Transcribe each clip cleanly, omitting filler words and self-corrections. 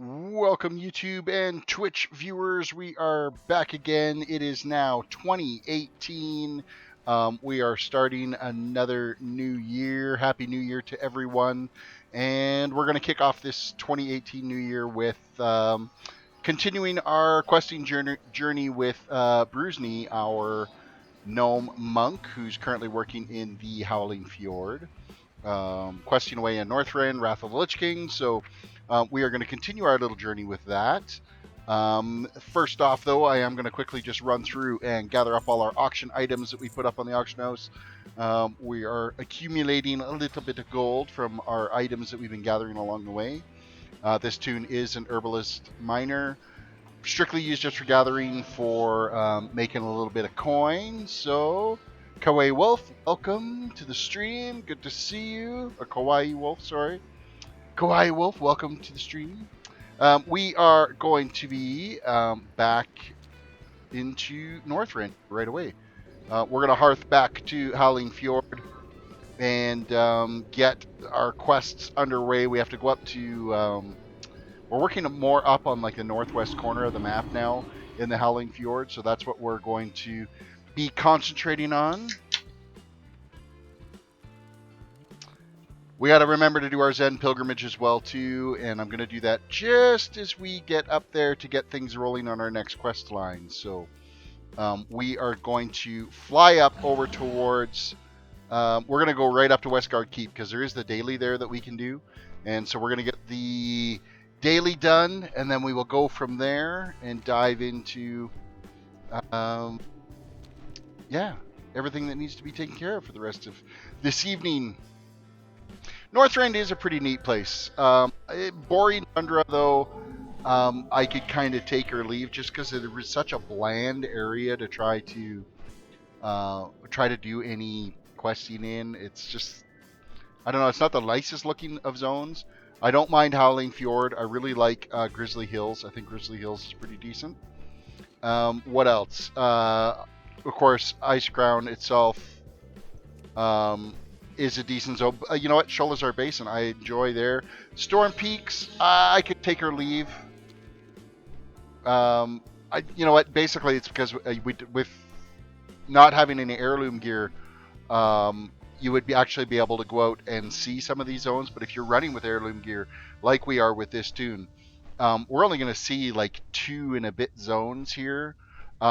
Welcome, YouTube and Twitch viewers. We are back again. It is now 2018. We are starting another new year. Happy New Year to everyone. And we're going to kick off this 2018 New Year with continuing our questing journey with Brewsknee, our Gnome Monk, who's currently working in the Howling Fjord. Questing away in Northrend, Wrath of the Lich King. So we are going to continue our little journey with that. First off, though, I am going to quickly just run through and gather up all our auction items that we put up on the auction house. We are accumulating a little bit of gold from our items that we've been gathering along the way. This toon is an herbalist miner, strictly used just for gathering, for making a little bit of coin. So Kawaii Wolf, welcome to the stream. Good to see you. Or Kawaii Wolf, sorry. Kawaii Wolf, welcome to the stream. We are going to be back into Northrend right away. We're going to hearth back to Howling Fjord and get our quests underway. We have to go up to... we're working more up on like the northwest corner of the map now in the Howling Fjord, so that's what we're going to be concentrating on. We got to remember to do our Zen Pilgrimage as well too, and I'm going to do that just as we get up there to get things rolling on our next quest line. So we are going to fly up over towards... we're going to go right up to Westguard Keep because there is the daily there that we can do, and so we're going to get the daily done, and then we will go from there and dive into everything that needs to be taken care of for the rest of this evening. Northrend is a pretty neat place. Boring tundra, though, I could kind of take or leave just because it was such a bland area to try to do any questing in. It's just, I don't know, it's not the nicest looking of zones. I don't mind Howling Fjord. I really like Grizzly Hills. I think Grizzly Hills is pretty decent. What else? Of course, Ice Crown itself is a decent zone. You know what? Sholazar Basin, I enjoy there. Storm Peaks, I could take or leave. You know what? Basically, it's because with not having any heirloom gear, you would actually be able to go out and see some of these zones. But if you're running with heirloom gear, like we are with this toon, we're only going to see like 2 and a bit zones here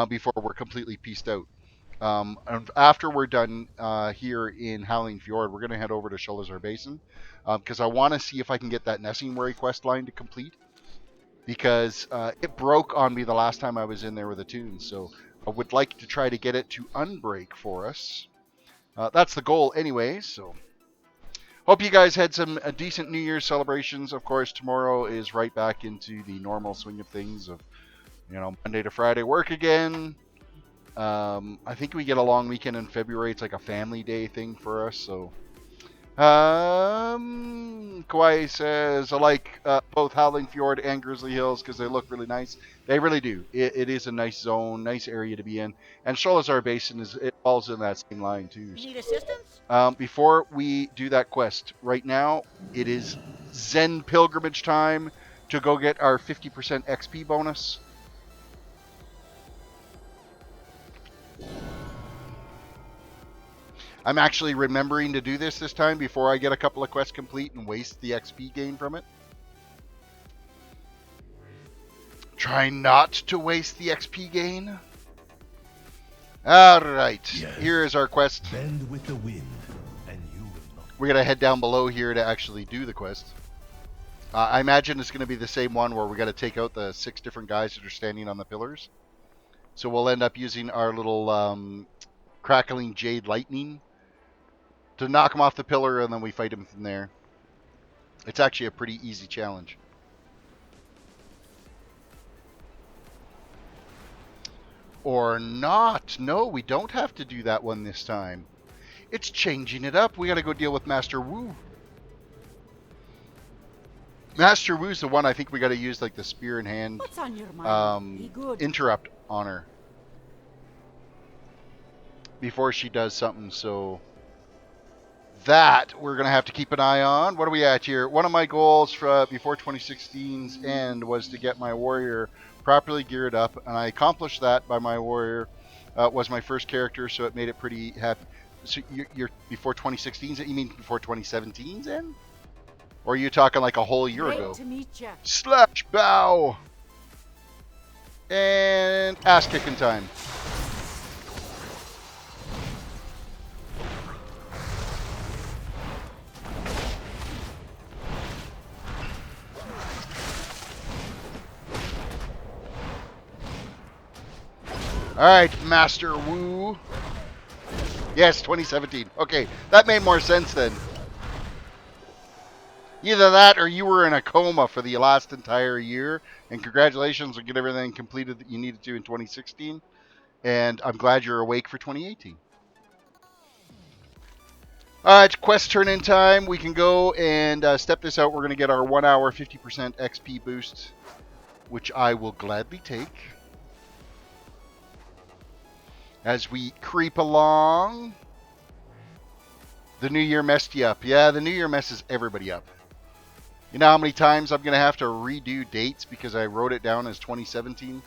before we're completely pieced out. And after we're done here in Howling Fjord, we're going to head over to Sholazar Basin because I want to see if I can get that Nessingwary quest line to complete, because it broke on me the last time I was in there with a toon. So I would like to try to get it to unbreak for us. That's the goal anyway. So hope you guys had some decent New Year's celebrations. Of course, tomorrow is right back into the normal swing of things of, Monday to Friday work again. I think we get a long weekend in February. It's like a family day thing for us. So, Kawaii says, I like both Howling Fjord and Grizzly Hills because they look really nice. They really do. It is a nice zone, nice area to be in. And Sholazar Basin, it falls in that same line too. So. Need assistance? Before we do that quest, right now, it is Zen Pilgrimage time to go get our 50% XP bonus. I'm actually remembering to do this time before I get a couple of quests complete and waste the XP gain from it. Try not to waste the XP gain. Alright, yes. Here is our quest. Bend with the wind, and you will not. We're going to head down below here to actually do the quest. I imagine it's going to be the same one where we got to take out the 6 different guys that are standing on the pillars. So we'll end up using our little crackling jade lightning to knock him off the pillar, and then we fight him from there. It's actually a pretty easy challenge. Or not. No, we don't have to do that one this time. It's changing it up. We got to go deal with Master Wu. Master Wu's the one I think we got to use like the spear in hand. What's on your mind? Interrupt on her before she does something so that we're going to have to keep an eye on. What are we at here? One of my goals for, before 2016's end was to get my warrior properly geared up, and I accomplished that by my warrior. Was my first character, so it made it pretty happy. So you're before 2016's? You mean before 2017's end? Or are you talking like a whole year ago? To meet ya. Slash bow! And ass kicking time. Alright, Master Wu. Yes, 2017. Okay, that made more sense then. Either that or you were in a coma for the last entire year, and congratulations on getting everything completed that you needed to in 2016. And I'm glad you're awake for 2018. Alright, quest turn in time. We can go and step this out. We're going to get our 1 hour 50% XP boost, which I will gladly take. As we creep along. The new year messed you up. Yeah, the new year messes everybody up. You know how many times I'm going to have to redo dates because I wrote it down as 2017?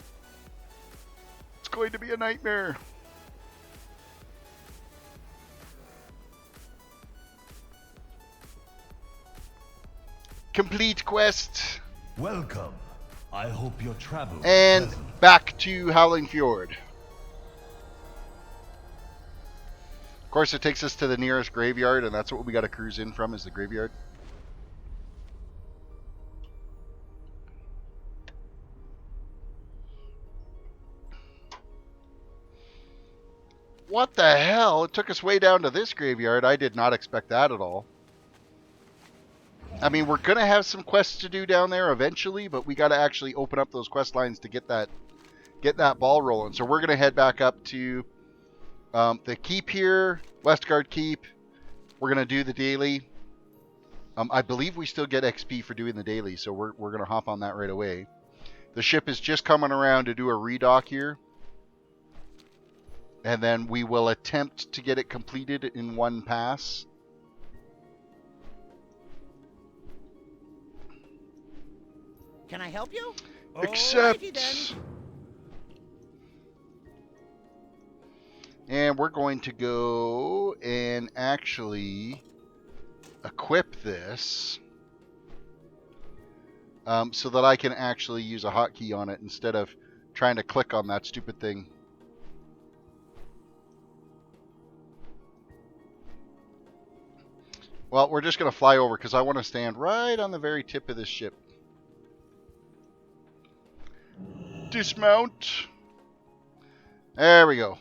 It's going to be a nightmare. Complete quest. Welcome. I hope your travel was And pleasant. back to Howling Fjord. Of course, it takes us to the nearest graveyard, and that's what we got to cruise in from, is the graveyard. What the hell? It took us way down to this graveyard. I did not expect that at all. I mean, we're going to have some quests to do down there eventually, but we got to actually open up those quest lines to get that ball rolling. So we're going to head back up to the keep here, Westguard Keep. We're going to do the daily. I believe we still get XP for doing the daily, so we're going to hop on that right away. The ship is just coming around to do a redock here. And then we will attempt to get it completed in one pass. Can I help you? Except... Alrighty then. And we're going to go and actually equip this so that I can actually use a hotkey on it instead of trying to click on that stupid thing. Well, we're just going to fly over because I want to stand right on the very tip of this ship. Dismount. There we go.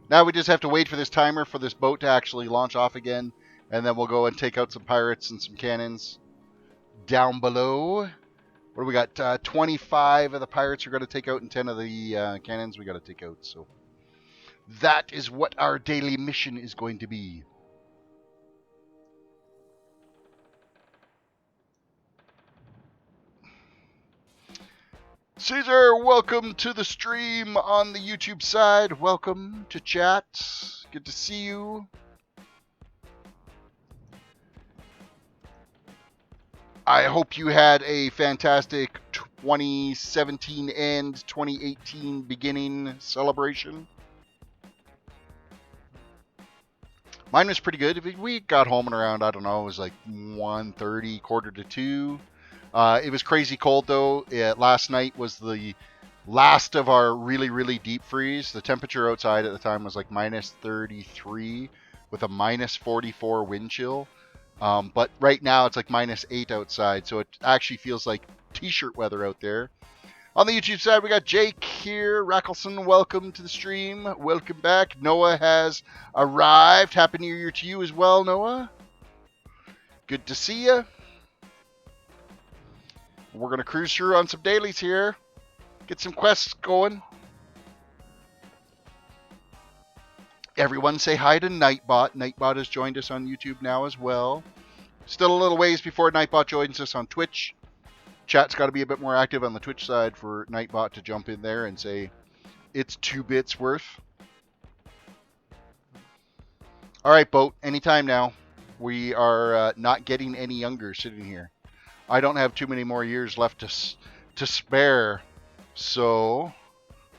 Now we just have to wait for this timer for this boat to actually launch off again, and then we'll go and take out some pirates and some cannons down below. What do we got? 25 of the pirates are going to take out, and 10 of the cannons we got to take out. So that is what our daily mission is going to be. Caesar, welcome to the stream on the YouTube side. Welcome to chat. Good to see you. I hope you had a fantastic 2017 end, 2018 beginning celebration. Mine was pretty good. We got home and around, I don't know, it was like 1:30, quarter to 2. It was crazy cold though. Last night was the last of our really, really deep freeze. The temperature outside at the time was like minus 33 with a minus 44 wind chill. But right now it's like minus 8 outside, so it actually feels like t-shirt weather out there. On the YouTube side, we got Jake here. Rackelson, welcome to the stream. Welcome back. Noah has arrived. Happy New Year to you as well, Noah. Good to see you. We're going to cruise through on some dailies here. Get some quests going. Everyone say hi to Nightbot. Nightbot has joined us on YouTube now as well. Still a little ways before Nightbot joins us on Twitch. Chat's got to be a bit more active on the Twitch side for Nightbot to jump in there and say it's 2 bits worth. All right, Boat. Anytime now. We are not getting any younger sitting here. I don't have too many more years left to spare. So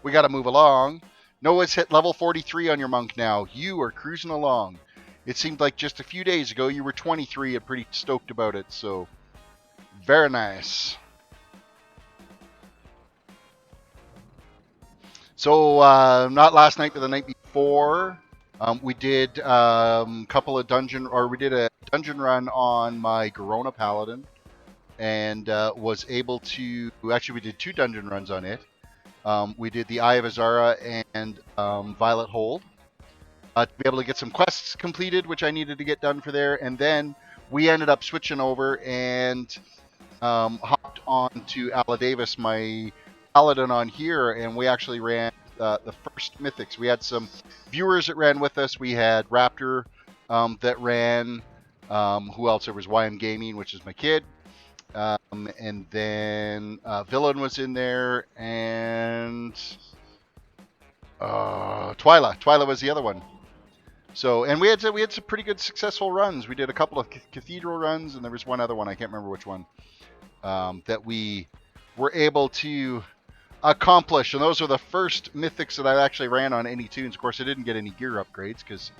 we got to move along. Noah's hit level 43 on your monk now. You are cruising along. It seemed like just a few days ago you were 23 and pretty stoked about it. So very nice. So not last night, but the night before, we did we did a dungeon run on my Garona Paladin, and was able to. Actually, we did 2 dungeon runs on it. We did the Eye of Azara and Violet Hold to be able to get some quests completed, which I needed to get done for there, and then we ended up switching over and hopped on to Ala Davis, my Paladin on here, and we actually ran the first mythics. We had some viewers that ran with us. We had Raptor that ran. Who else? There was YM Gaming, which is my kid. And then Villain was in there, and Twyla. Twyla was the other one. So, and we had some pretty good successful runs. We did a couple of cathedral runs, and there was one other one, I can't remember which one, that we were able to accomplish. And those are the first mythics that I actually ran on any toons. Of course, I didn't get any gear upgrades because,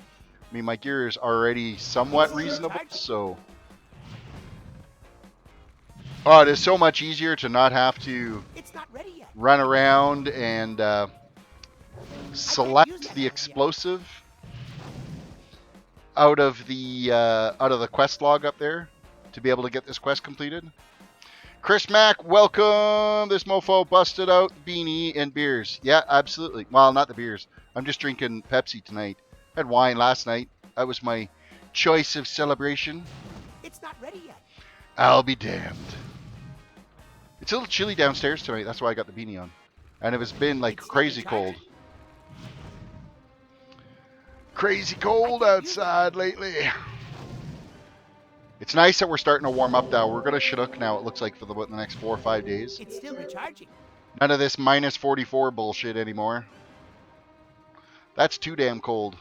I mean, my gear is already somewhat reasonable. So, oh, it is so much easier to not have to run around and select the explosive out of the quest log up there to be able to get this quest completed. Chris Mack, welcome. This mofo busted out beanie and beers. Yeah, absolutely. Well, not the beers. I'm just drinking Pepsi tonight. I had wine last night. That was my choice of celebration. It's not ready yet. I'll be damned. It's a little chilly downstairs tonight. That's why I got the beanie on. And it has been like crazy cold. Crazy cold outside lately. It's nice that we're starting to warm up now. We're going to Chinook now, it looks like, for the next 4 or 5 days. It's still recharging. None of this minus 44 bullshit anymore. That's too damn cold.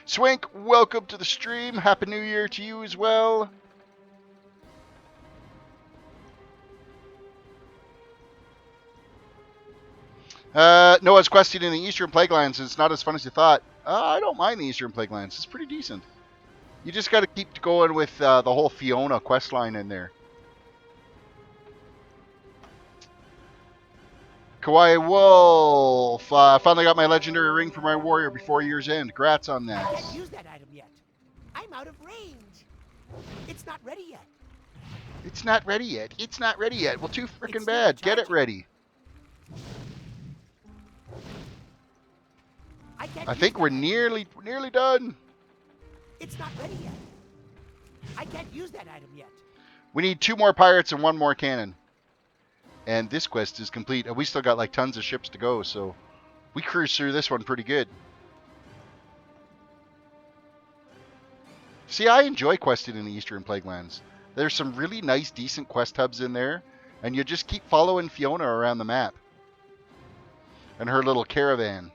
Swink, welcome to the stream. Happy New Year to you as well. Noah's questing in the Eastern Plaguelands. It's not as fun as you thought. I don't mind the Eastern Plaguelands. It's pretty decent. You just got to keep going with the whole Fiona quest line in there. Kawaii Wolf. Finally got my legendary ring for my warrior before year's end. Congrats on that. I can't use that item yet. I'm out of range. It's not ready yet. It's not ready yet. It's not ready yet. Well, too freaking bad. Get it ready. I think we're nearly done. It's not ready yet. I can't use that item yet. We need 2 more pirates and 1 more cannon. And this quest is complete. And we still got like tons of ships to go, so we cruise through this one pretty good. See, I enjoy questing in the Eastern Plaguelands. There's some really nice, decent quest hubs in there, and you just keep following Fiona around the map. And her little caravan.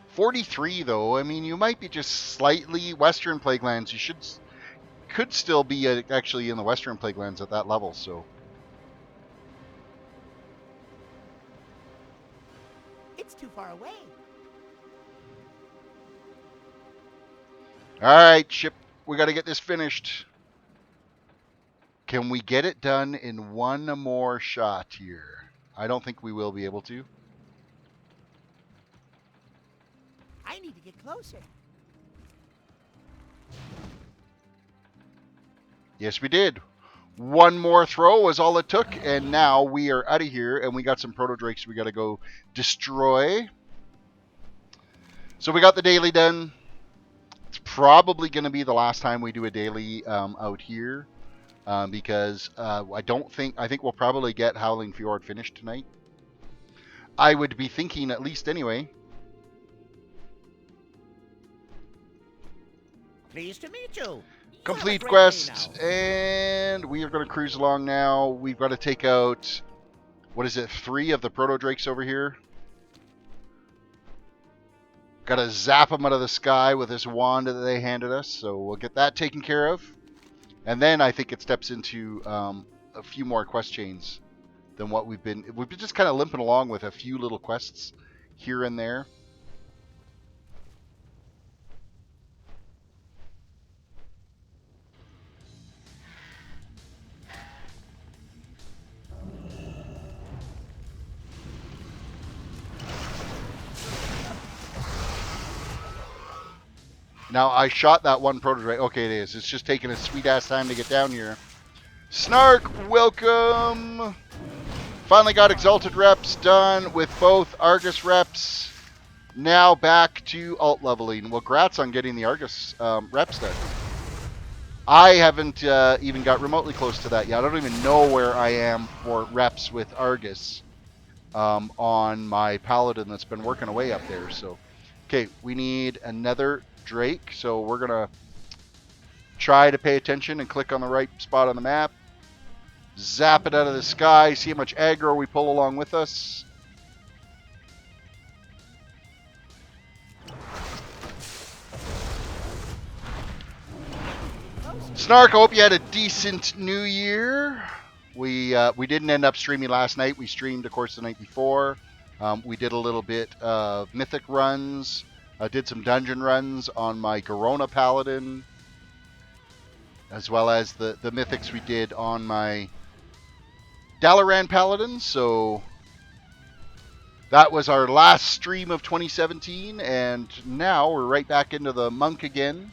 43 though, I mean, you might be just slightly Western Plaguelands. You could still be actually in the Western Plaguelands at that level, so. It's too far away. Alright, ship, we got to get this finished. Can we get it done in 1 more shot here? I don't think we will be able to. I need to get closer. Yes, we did. 1 more throw was all it took, and now we are out of here, and we got some proto drakes we got to go destroy. So we got the daily done. It's probably going to be the last time we do a daily out here, because I think we'll probably get Howling Fjord finished tonight. I would be thinking, at least anyway. Pleased to meet you. Complete quest, and we are going to cruise along now. We've got to take out, what is it, 3 of the proto drakes over here. Got to zap them out of the sky with this wand that they handed us, so we'll get that taken care of. And then I think it steps into a few more quest chains than what we've been just kind of limping along with a few little quests here and there. Now, I shot that one prototype. Okay, it is. It's just taking a sweet-ass time to get down here. Snark, welcome! Finally got Exalted reps done with both Argus reps. Now back to alt leveling. Well, grats on getting the Argus reps done. I haven't even got remotely close to that yet. I don't even know where I am for reps with Argus on my Paladin that's been working away up there. So, okay, we need another Drake, so we're gonna try to pay attention and click on the right spot on the map, zap it out of the sky, see how much aggro we pull along with us. Snark, I hope you had a decent New Year. We didn't end up streaming last night. We streamed, of course, the night before. We did a little bit of mythic runs. Did some dungeon runs on my Garona Paladin, as well as the mythics we did on my Dalaran Paladin. So that was our last stream of 2017, and now we're right back into the monk again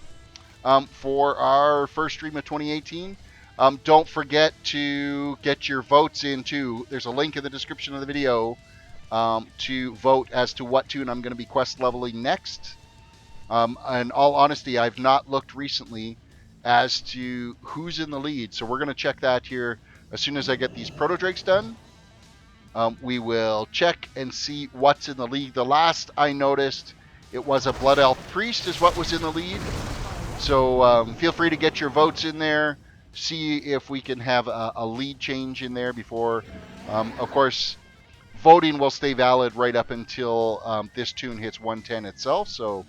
for our first stream of 2018. Don't forget to get your votes in too. There's a link in the description of the video to vote as to what toon I'm going to be quest leveling next. In all honesty, I've not looked recently as to who's in the lead, so we're going to check that here as soon as I get these proto drakes done. We will check and see what's in the lead. The last I noticed, it was a Blood Elf Priest is what was in the lead. So feel free to get your votes in there. See if we can have a lead change in there before. Of course, voting will stay valid right up until this toon hits 110 itself. So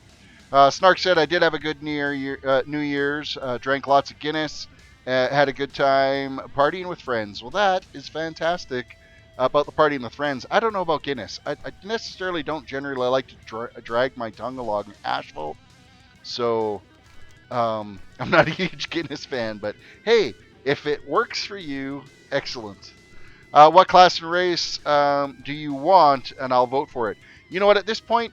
Snark said, I did have a good New Year's. Drank lots of Guinness. Had a good time partying with friends. Well, that is fantastic about the partying with friends. I don't know about Guinness. I necessarily don't generally like to drag my tongue along asphalt. So I'm not a huge Guinness fan. But hey, if it works for you, excellent. What class and race do you want? And I'll vote for it. You know what? At this point,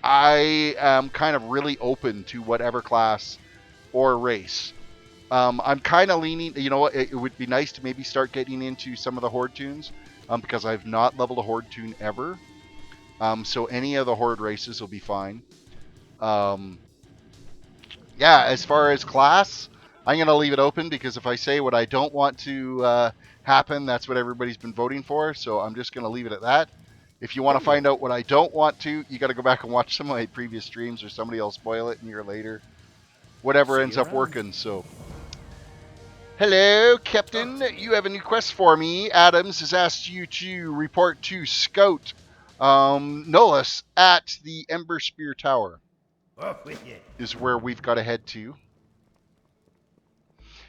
I am kind of really open to whatever class or race. I'm kind of leaning, you know what, it would be nice to maybe start getting into some of the Horde toons, because I've not leveled a Horde toon ever. So any of the Horde races will be fine. Yeah, as far as class, I'm going to leave it open, because if I say what I don't want to happen, that's what everybody's been voting for. So I'm just going to leave it at that. If you want to find out what I don't want to, you got to go back and watch some of my previous streams, or somebody will spoil it a year later. Whatever ends up working, so. Hello, Captain. You have a new quest for me. Adams has asked you to report to Scout Nolus at the Ember Spear Tower. Is where we've got to head to.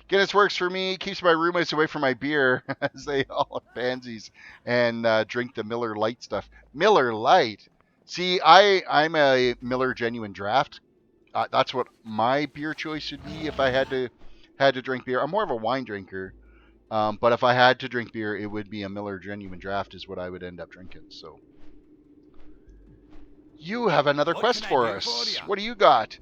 Guinness works for me. Keeps my roommates away from my beer, as they all are pansies and drink the Miller Lite stuff. Miller Lite? See, I'm a Miller Genuine Draft. That's what my beer choice would be if I had to drink beer. I'm more of a wine drinker, but if I had to drink beer, it would be a Miller Genuine Draft is what I would end up drinking. So, you have another quest for us. What do you got?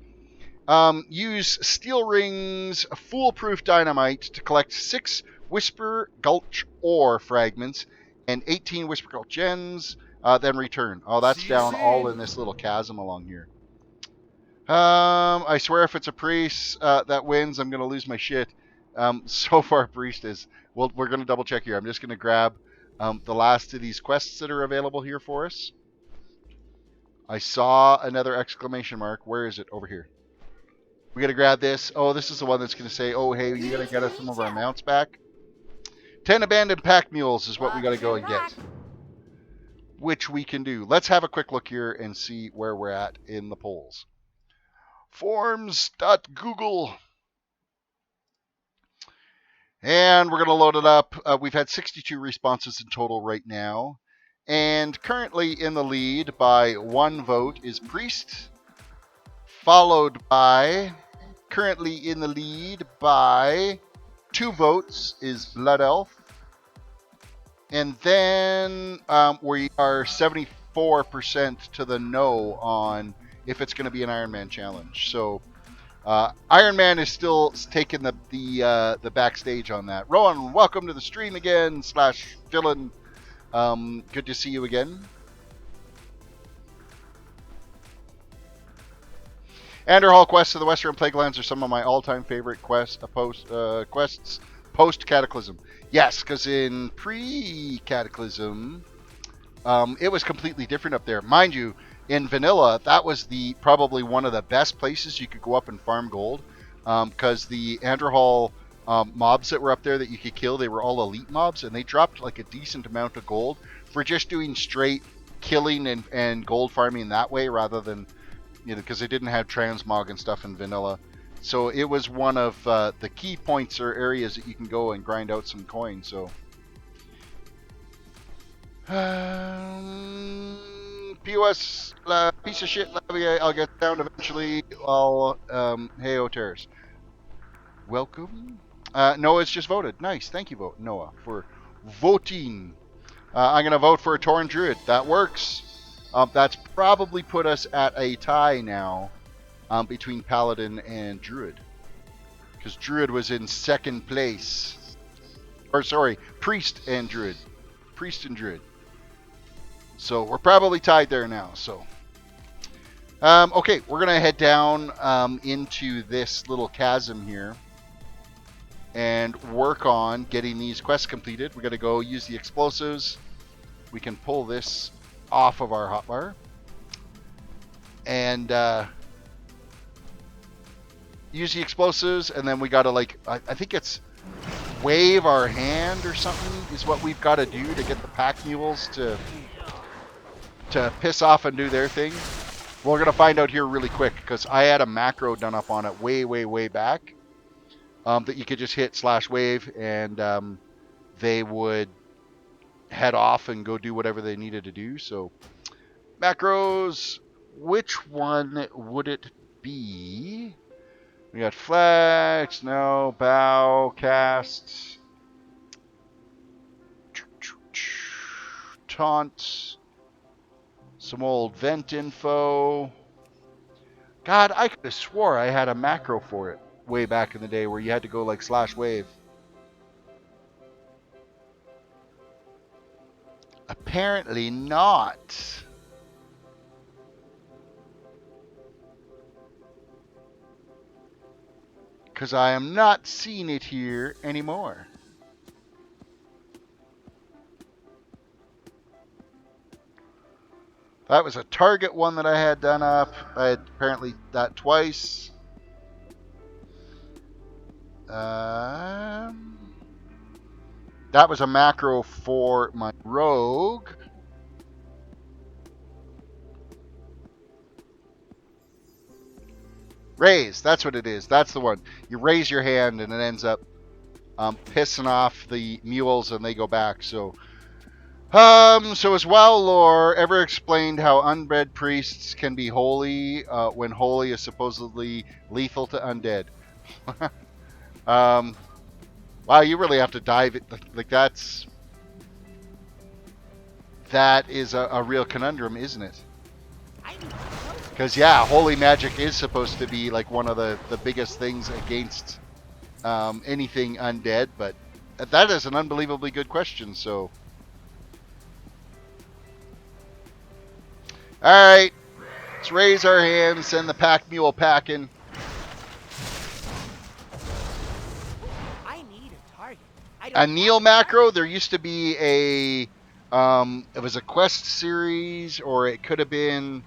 Use Steel Ring's Foolproof Dynamite to collect 6 Whisper Gulch ore fragments and 18 Whisper Gulch gems, then return. Oh, that's down all in this little chasm along here. I swear if it's a priest that wins, I'm going to lose my shit. So far, priest is. Well, we're going to double check here. I'm just going to grab the last of these quests that are available here for us. I saw another exclamation mark. Where is it? Over here. We got to grab this. Oh, this is the one that's going to say, oh, hey, you got to get us some of our mounts back. 10 abandoned pack mules is what we got to go and get. which we can do. Let's have a quick look here and see where we're at in the polls. Forms.google. And we're going to load it up. We've had 62 responses in total right now. And currently in the lead by 1 vote is Priest, followed by, currently in the lead by 2 votes is Blood Elf. And then we are 74% to the no on if it's going to be an Iron Man challenge. So Iron Man is still taking the backstage on that. Rowan, welcome to the stream again, /villain. Good to see you again. Anderhall quests of the Western Plaguelands are some of my all-time favorite quests post-Cataclysm. Yes, because in pre-Cataclysm, it was completely different up there. Mind you, in vanilla, that was probably one of the best places you could go up and farm gold, because the Anderhall mobs that were up there that you could kill, they were all elite mobs, and they dropped like a decent amount of gold for just doing straight killing and gold farming that way, rather than, because they didn't have transmog and stuff in vanilla. So it was one of the key points or areas that you can go and grind out some coins. So POS piece of shit. I'll get down eventually. Hey, Terris. Welcome. Noah's just voted. Nice. Thank you, Noah, for voting. I'm going to vote for a Tauren Druid. That works. That's probably put us at a tie now between Paladin and Druid. Because Druid was in second place. Or, sorry, Priest and Druid. Priest and Druid. So we're probably tied there now. So, okay, we're going to head down into this little chasm here and work on getting these quests completed. We're going to go use the explosives. We can pull this off of our hotbar. And use the explosives, and then we got to, like, I think it's wave our hand or something is what we've got to do to get the pack mules to piss off and do their thing. We're going to find out here really quick, because I had a macro done up on it way back that you could just hit /wave, and they would head off and go do whatever they needed to do. So macros, which one would it be? We got flex, no, bow, cast, taunt, some old vent info. God, I could have swore I had a macro for it way back in the day where you had to go like /wave. Apparently not. Because I am not seeing it here anymore. That was a target one that I had done up. I had apparently that twice. That was a macro for my rogue. Raise, that's what it is. That's the one. You raise your hand and it ends up pissing off the mules and they go back. So as well, lore ever explained how undead priests can be holy when holy is supposedly lethal to undead? Wow, you really have to dive it. Like that is a real conundrum, isn't it? Because, yeah, holy magic is supposed to be like one of the biggest things against anything undead, but that is an unbelievably good question. So, all right, let's raise our hands, send the pack mule packing. I need a target. A Neil macro. There used to be a it was a quest series, or it could have been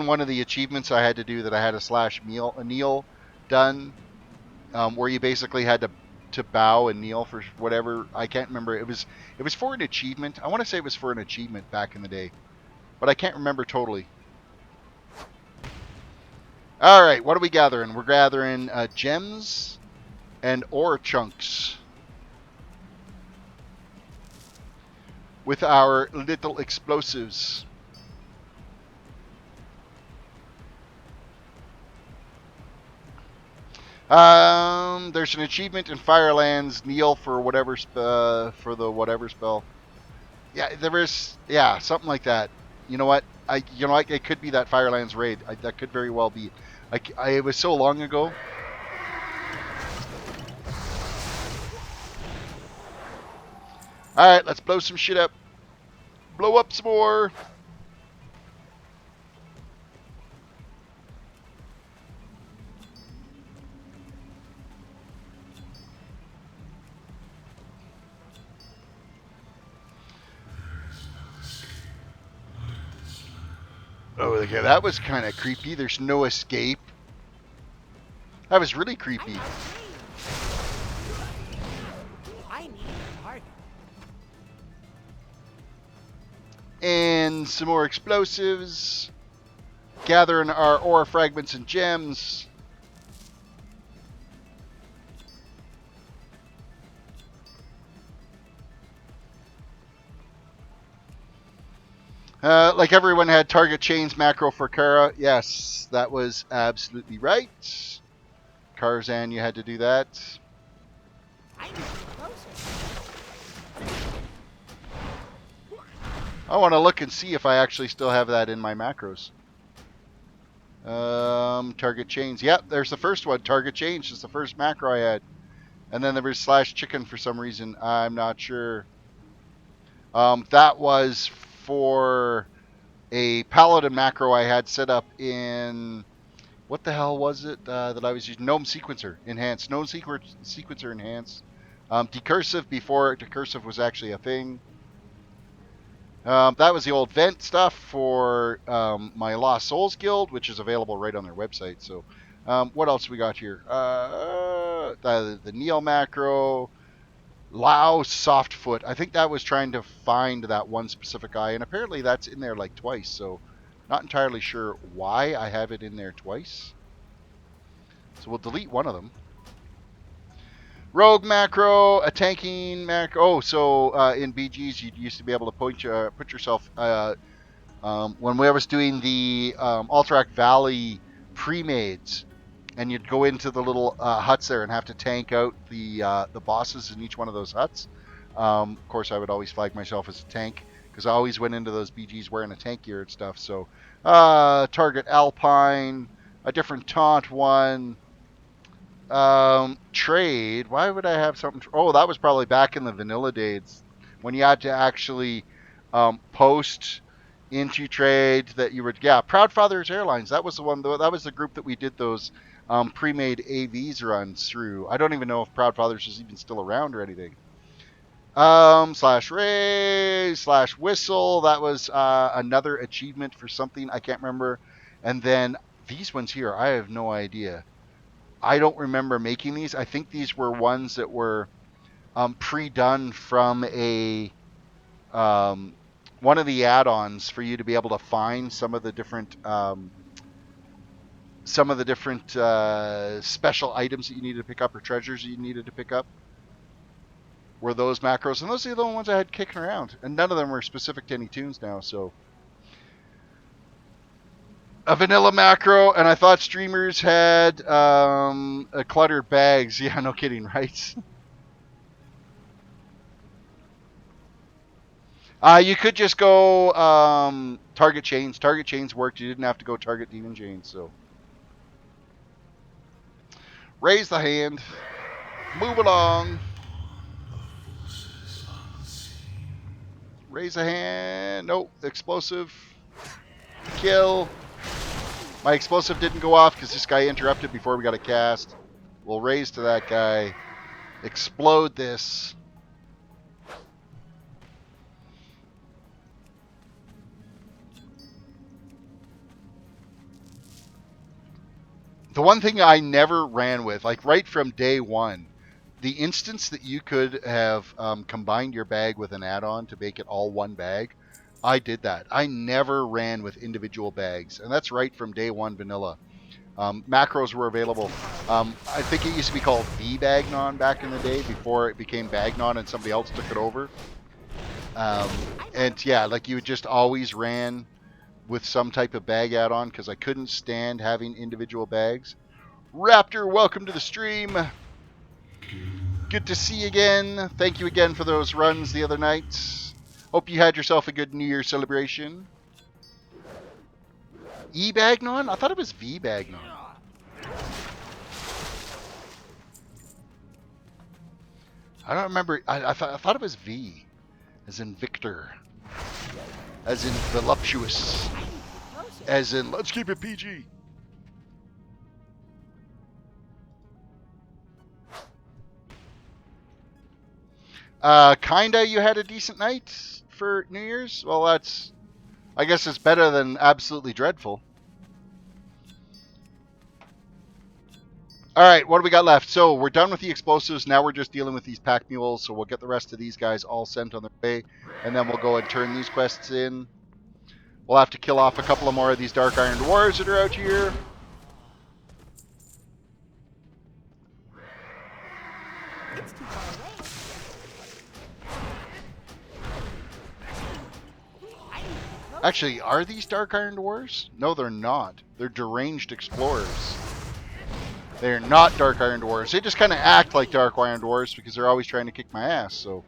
one of the achievements I had to do that I had a /Neil done, where you basically had to bow and kneel for whatever. I can't remember. It was for an achievement. I want to say it was for an achievement back in the day, but I can't remember totally. All right, what are we gathering? We're gathering gems and ore chunks with our little explosives. There's an achievement in Firelands. Kneel for whatever for the whatever spell. Yeah, there is. Yeah, something like that. You know what? It could be that Firelands raid. That could very well be. It was so long ago. All right, let's blow some shit up. Blow up some more. Oh, okay, that was kind of creepy. There's no escape. That was really creepy. I need a target. And some more explosives. Gathering our ore fragments and gems. Like everyone had target chains macro for Kara. Yes, that was absolutely right. Karzan, you had to do that. I need to get closer. I want to look and see if I actually still have that in my macros. Target chains. Yep, there's the first one. Target chains is the first macro I had. And then there was slash chicken for some reason. I'm not sure. That was for a paladin macro I had set up in... What the hell was it that I was using? Gnome Sequencer Enhanced. Gnome Sequencer Enhanced. Decursive before Decursive was actually a thing. That was the old vent stuff for my Lost Souls Guild, which is available right on their website. So, what else we got here? The Neo macro, Lao Softfoot. I think that was trying to find that one specific eye, and apparently that's in there like twice. So, not entirely sure why I have it in there twice. So we'll delete one of them. Rogue macro, a tanking macro. Oh, so in BGs you used to be able to put yourself when I was doing the Alterac Valley pre-mades, and you'd go into the little huts there and have to tank out the bosses in each one of those huts. Of course, I would always flag myself as a tank because I always went into those BGs wearing a tank gear and stuff. So target Alpine, a different taunt one. Trade. Why would I have something? Oh, that was probably back in the vanilla days when you had to actually post into trade that you would. Yeah, Proud Fathers Airlines. That was the one. That was the group that we did those pre-made AVs runs through. I don't even know if Proud Fathers is even still around or anything. Slash raise slash whistle. That was another achievement for something I can't remember. And then these ones here, I have no idea. I don't remember making these. I think these were ones that were pre-done from a one of the add-ons for you to be able to find some of the different special items that you needed to pick up or treasures that you needed to pick up. Were those macros, and those are the only ones I had kicking around, and none of them were specific to any toons now. So a vanilla macro, and I thought streamers had cluttered bags. Yeah, no kidding, right? You could just go target chains. Target chains worked. You didn't have to go target demon chains. So raise the hand. Move along. Raise a hand. Nope. Explosive. Kill. My explosive didn't go off because this guy interrupted before we got a cast. We'll raise to that guy. Explode this. The one thing I never ran with, like right from day one, the instance that you could have combined your bag with an add-on to make it all one bag, I did that. I never ran with individual bags, and that's right from day one vanilla. Macros were available. I think it used to be called the Bagnon back in the day before it became Bagnon and somebody else took it over. And yeah, like you just always ran with some type of bag add-on because I couldn't stand having individual bags. Raptor, welcome to the stream. Good to see you again. Thank you again for those runs the other nights. Hope you had yourself a good New Year celebration. E-Bagnon? I thought it was V-Bagnon. I don't remember. I thought it was V, as in Victor, as in voluptuous, as in let's keep it PG. Kinda. You had a decent night for New Year's. Well, that's. I guess it's better than absolutely dreadful. All right, what do we got left? So we're done with the explosives. Now we're just dealing with these pack mules. So we'll get the rest of these guys all sent on their way, and then we'll go and turn these quests in. We'll have to kill off a couple of more of these Dark Iron Dwarves that are out here. It's too far away. Actually, are these Dark Iron Dwarves? No, they're not. They're deranged explorers. They're not Dark Iron Dwarves. They just kind of act like Dark Iron Dwarves because they're always trying to kick my ass, so.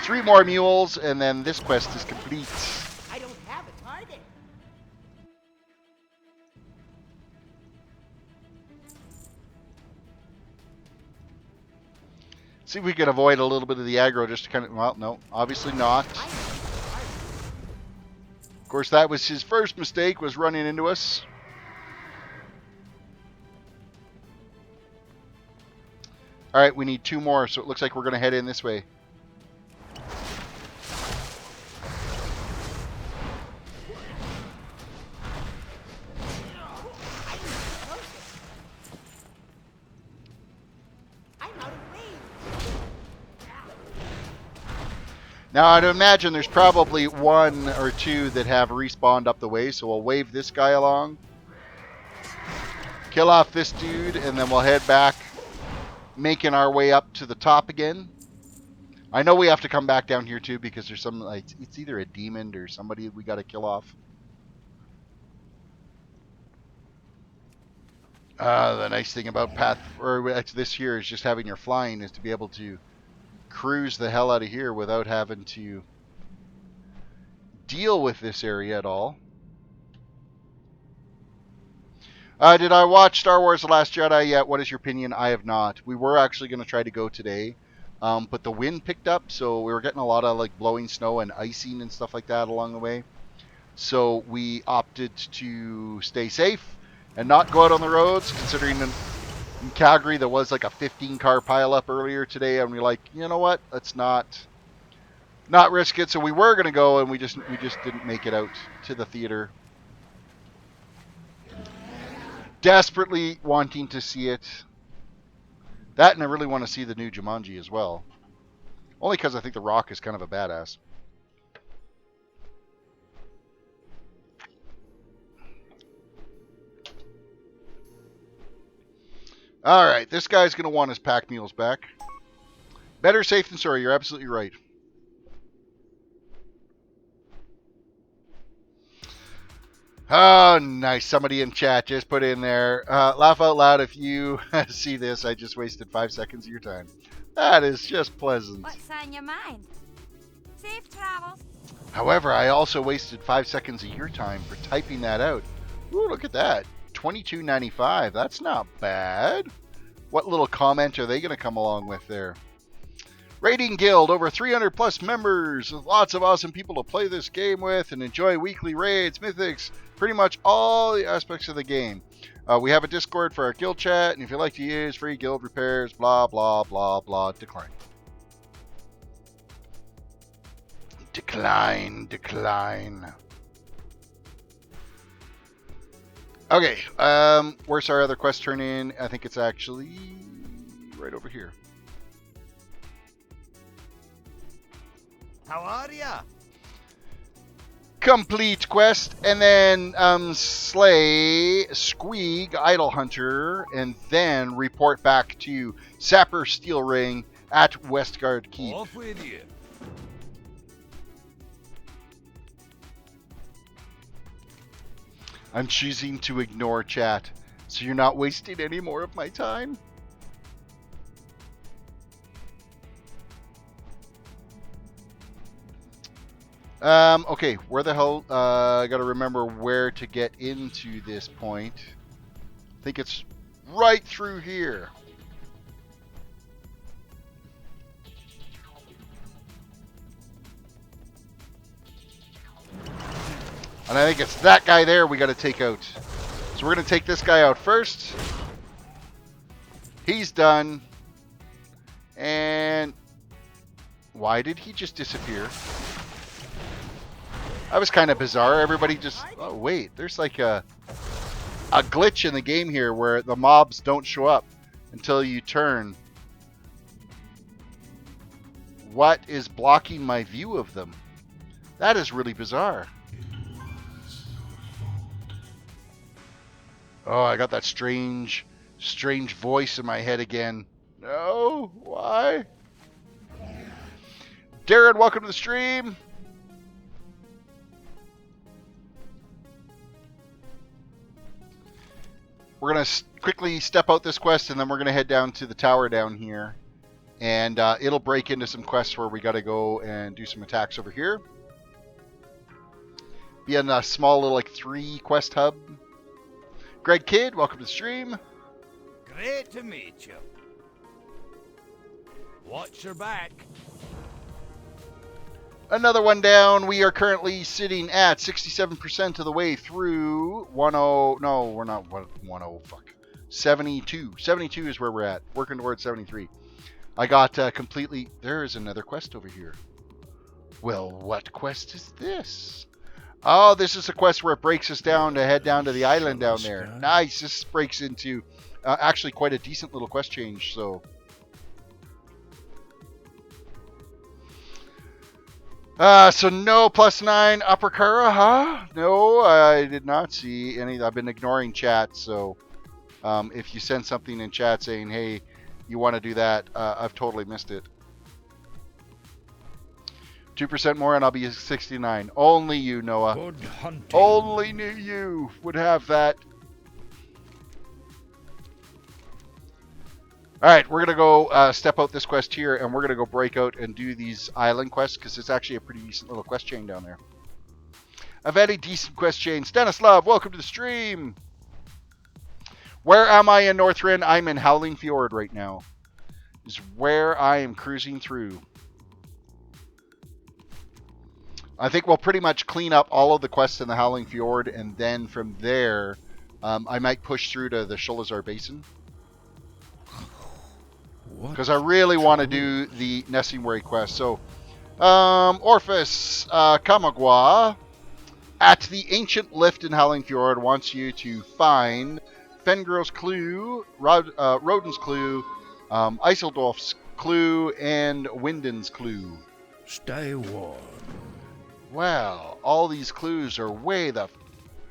3 more mules, and then this quest is complete. I don't have a target. See if we can avoid a little bit of the aggro just to kind of, well, no, obviously not. Of course, that was his first mistake, was running into us. All right, we need 2 more, so it looks like we're going to head in this way. Now, I'd imagine there's probably 1 or 2 that have respawned up the way, so we'll wave this guy along. Kill off this dude, and then we'll head back, making our way up to the top again. I know we have to come back down here too because there's some, like, it's either a demon or somebody we got to kill off. The nice thing about Path, or this here, is just having your flying is to be able to cruise the hell out of here without having to deal with this area at all. Did I watch Star Wars The Last Jedi yet? What is your opinion? I have not. We were actually going to try to go today, but the wind picked up, so we were getting a lot of like blowing snow and icing and stuff like that along the way. So we opted to stay safe and not go out on the roads, considering in Calgary there was like a 15-car pileup earlier today, and we're like, you know what? Let's not risk it. So we were going to go, and we just didn't make it out to the theater. Desperately wanting to see it. That, and I really want to see the new Jumanji as well. Only because I think The Rock is kind of a badass. Alright, this guy's going to want his pack mules back. Better safe than sorry, you're absolutely right. Oh, nice. Somebody in chat just put in there. Laugh out loud if you see this. I just wasted 5 seconds of your time. That is just pleasant. What's on your mind? Safe travels. However, I also wasted 5 seconds of your time for typing that out. Ooh, look at that. $22.95. That's not bad. What little comment are they going to come along with there? Raiding Guild, over 300 plus members, lots of awesome people to play this game with and enjoy weekly raids, mythics, pretty much all the aspects of the game. We have a Discord for our guild chat, and if you'd like to use free guild repairs, blah, blah, blah, blah, decline. Decline, decline. Okay, where's our other quest turn in? I think it's actually right over here. How are ya? Complete quest, and then slay Squeeg Idol Hunter, and then report back to Sapper Steel Ring at Westguard Keep. Off with you. I'm choosing to ignore chat, so you're not wasting any more of my time. Okay, where the hell? I gotta remember where to get into this point. I think it's right through here. And I think it's that guy there we gotta take out. So we're gonna take this guy out first. He's done. And why did he just disappear? That was kind of bizarre. Everybody just... Oh, wait. There's like a glitch in the game here where the mobs don't show up until you turn. What is blocking my view of them? That is really bizarre. Oh, I got that strange voice in my head again. No? Why? Darren, welcome to the stream. We're going to quickly step out this quest, and then we're going to head down to the tower down here. And it'll break into some quests where we got to go and do some attacks over here. Be in a small little, like, 3 quest hub. Greg Kidd, welcome to the stream. Great to meet you. Watch your back. Another one down. We are currently sitting at 67% of the way through 10. No, we're not 10. Fuck. 72. 72 is where we're at. Working towards 73. I got completely... There is another quest over here. Well, what quest is this? Oh, this is a quest where it breaks us down to head down to the island down there. Nice. This breaks into actually quite a decent little quest change, so... So no +9 Upper Kara, huh? No, I did not see any. I've been ignoring chat, so if you send something in chat saying, hey, you want to do that, I've totally missed it. 2% more and I'll be 69. Only you, Noah. Good hunting. Only you would have that. All right, we're going to go step out this quest here, and we're going to go break out and do these island quests, because it's actually a pretty decent little quest chain down there. A very decent quest chain. Stanislav, welcome to the stream. Where am I in Northrend? I'm in Howling Fjord right now. Is where I am cruising through. I think we'll pretty much clean up all of the quests in the Howling Fjord, and then from there, I might push through to the Sholazar Basin. Because I really want to do the Nessingwary quest. So, Orphis Kamagwa at the Ancient Lift in Howling Fjord wants you to find Fengrel's Clue, Rodin's Clue, Iseldorf's Clue, and Winden's Clue. Stay warm. Wow, all these clues are way the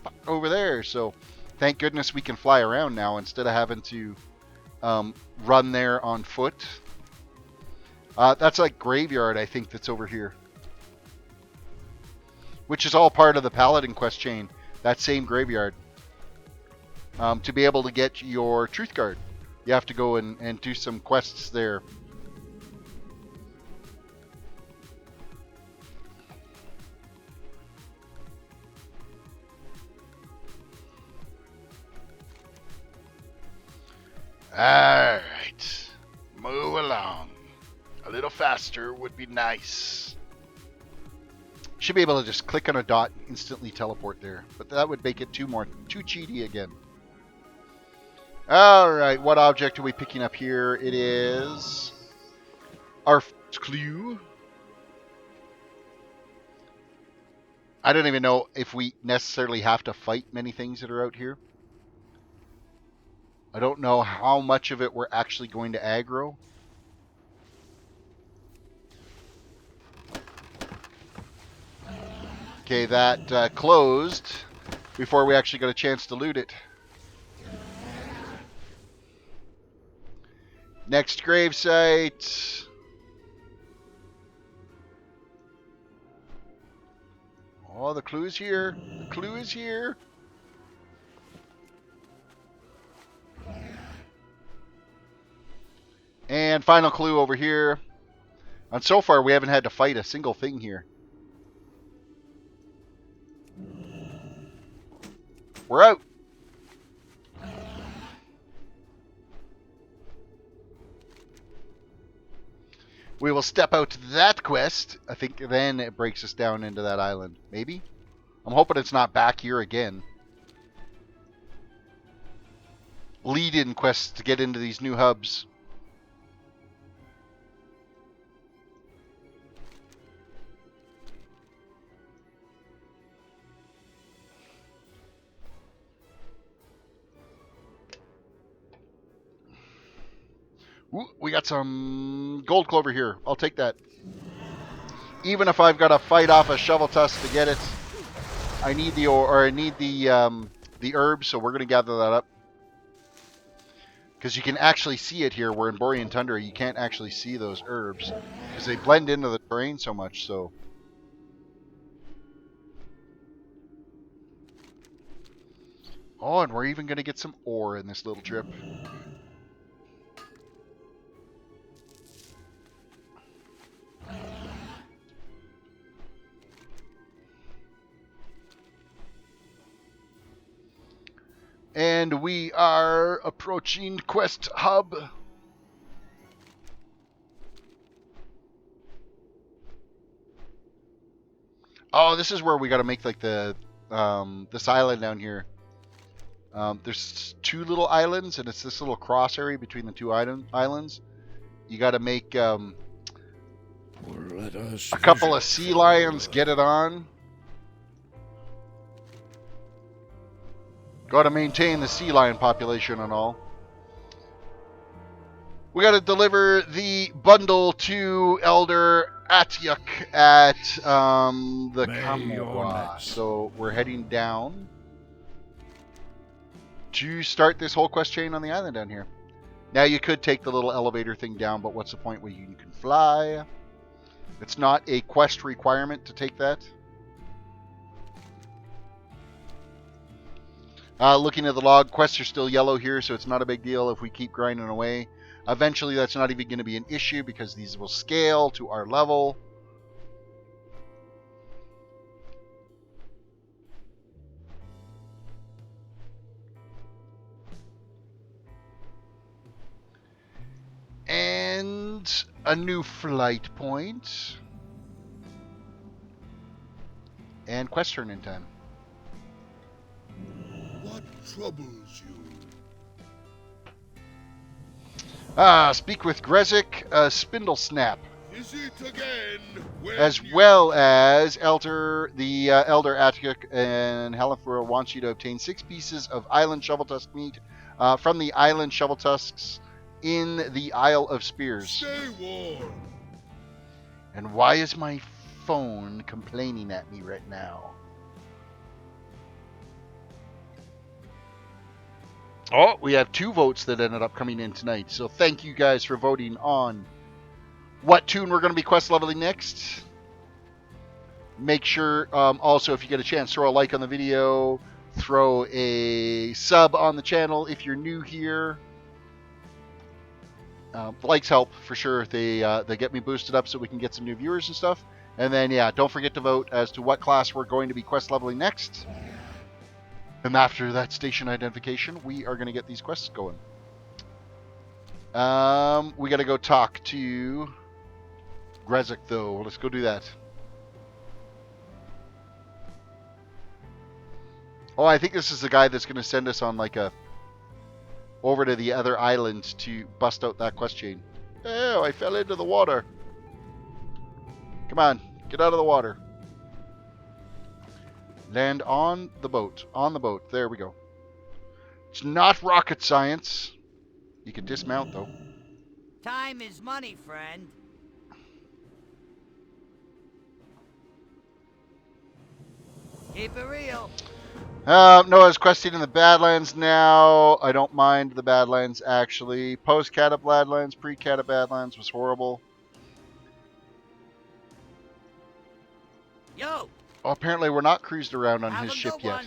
fuck over there. So, thank goodness we can fly around now instead of having to run there on foot. That's like Graveyard, I think, that's over here. Which is all part of the Paladin quest chain. That same Graveyard. To be able to get your Truth Guard, you have to go and do some quests there. Alright. Move along. A little faster would be nice. Should be able to just click on a dot and instantly teleport there. But that would make it too cheaty again. Alright, what object are we picking up here? It is our clue. I don't even know if we necessarily have to fight many things that are out here. I don't know how much of it we're actually going to aggro. Okay, that closed before we actually got a chance to loot it. Next gravesite. Oh, the clue is here. The clue is here. And final clue over here. And so far, we haven't had to fight a single thing here. We're out. We will step out to that quest. I think then it breaks us down into that island. Maybe? I'm hoping it's not back here again. Lead-in quests to get into these new hubs. Ooh, we got some gold clover here. I'll take that. Even if I've got to fight off a shovel tusk to get it, I need the I need the herbs, so we're going to gather that up. Because you can actually see it here, where in Borean Tundra you can't actually see those herbs because they blend into the terrain so much. So, oh, and we're even going to get some ore in this little trip. And we are approaching Quest Hub. Oh, this is where we got to make like the this island down here. There's two little islands, and it's this little cross area between the two islands. You got to make a couple of sea lions get it on. Got to maintain the sea lion population and all. We got to deliver the bundle to Elder Atyuk at the Kamwa. So we're heading down to start this whole quest chain on the island down here. Now you could take the little elevator thing down, but what's the point when you can fly? It's not a quest requirement to take that. Looking at the log, quests are still yellow here, so it's not a big deal if we keep grinding away. Eventually, that's not even going to be an issue because these will scale to our level. And a new flight point. And quest turn in time. What troubles you? Speak with Grezik, Spindle Snap. Is it again? As well as Elder Atyuk and Halifur wants you to obtain 6 pieces of Island Shovel Tusk meat from the Island Shovel Tusks in the Isle of Spears. Stay warm. And why is my phone complaining at me right now? Oh, we have 2 votes that ended up coming in tonight. So thank you guys for voting on what toon we're going to be quest leveling next. Make sure, also, if you get a chance, throw a like on the video. Throw a sub on the channel if you're new here. The likes help, for sure. They get me boosted up so we can get some new viewers and stuff. And then, yeah, don't forget to vote as to what class we're going to be quest leveling next. And after that station identification, we are going to get these quests going. We got to go talk to Grezik, though. Let's go do that. Oh, I think this is the guy that's going to send us on like over to the other island to bust out that quest chain. Oh, I fell into the water. Come on, get out of the water. Land on the boat. On the boat. There we go. It's not rocket science. You can dismount, though. Time is money, friend. Keep it real. Noah's questing in the Badlands now. I don't mind the Badlands, actually. Post-Cata Badlands, pre-Cata Badlands was horrible. Yo, Oh, apparently we're not cruised around on have his a ship good yet. one.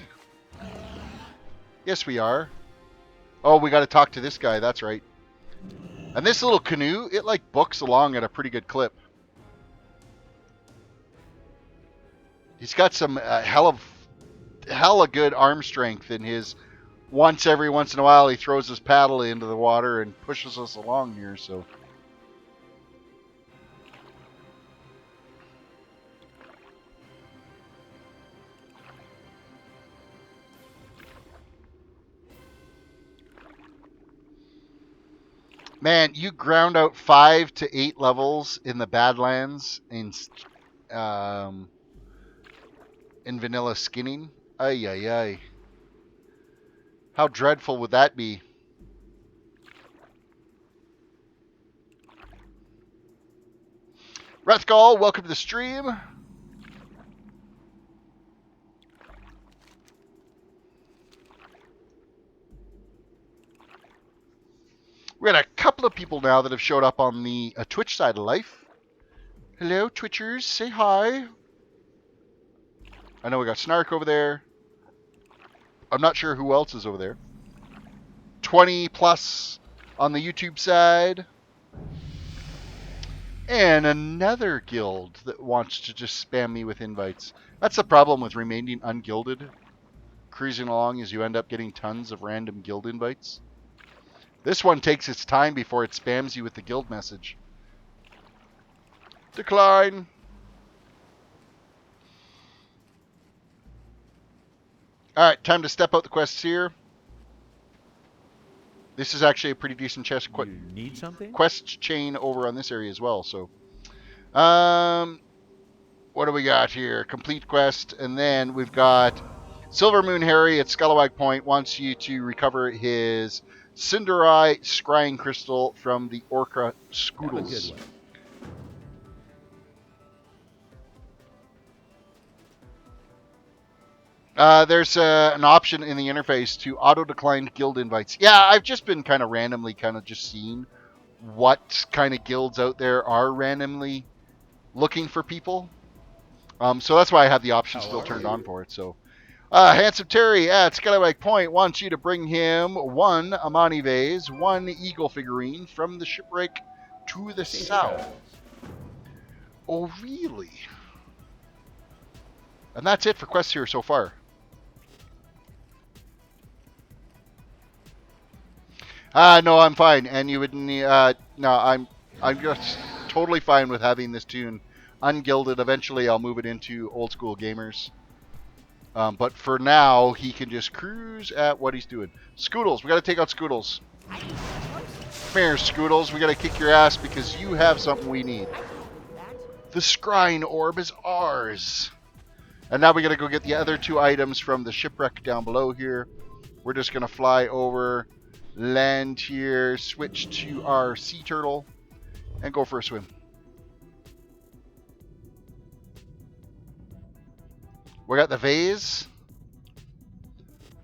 Yes, we are. Oh, we got to talk to this guy. That's right. And this little canoe, it like books along at a pretty good clip. He's got some hella good arm strength in his. Every once in a while, he throws his paddle into the water and pushes us along here. So. Man, you ground out 5 to 8 levels in the Badlands in vanilla skinning. Ay, ay, ay. How dreadful would that be? Rethgal, welcome to the stream. We got a couple of people now that have showed up on the Twitch side of life. Hello, Twitchers. Say hi. I know we got Snark over there. I'm not sure who else is over there. 20 plus on the YouTube side. And another guild that wants to just spam me with invites. That's the problem with remaining ungilded. Cruising along as you end up getting tons of random guild invites. This one takes its time before it spams you with the guild message. Decline. Alright, time to step out the quests here. This is actually a pretty decent chest You need something? quest chain over on this area as well. So, what do we got here? Complete quest, and then we've got Silver Moon Harry at Scalawag Point wants you to recover his Cinderai Scrying Crystal from the Orca Have a Scoodles. good one. There's an option in the interface to auto-decline guild invites. Yeah, I've just been kind of randomly just seeing what kind of guilds out there are randomly looking for people. So that's why I have the option still turned on for it. So, Handsome Terry at Scalawag Point wants you to bring him 1 Amani vase, 1 eagle figurine from the shipwreck to the south. Oh, really? And that's it for quests here so far. No, I'm fine. And you would need, no, I'm just totally fine with having this toon ungilded. Eventually I'll move it into old school gamers. But for now, he can just cruise at what he's doing. Scoodles, we got to take out Scoodles. Come here, Scoodles. We got to kick your ass because you have something we need. The Scrying Orb is ours. And now we got to go get the other 2 items from the shipwreck down below here. We're just going to fly over, land here, switch to our sea turtle, and go for a swim. We got the vase.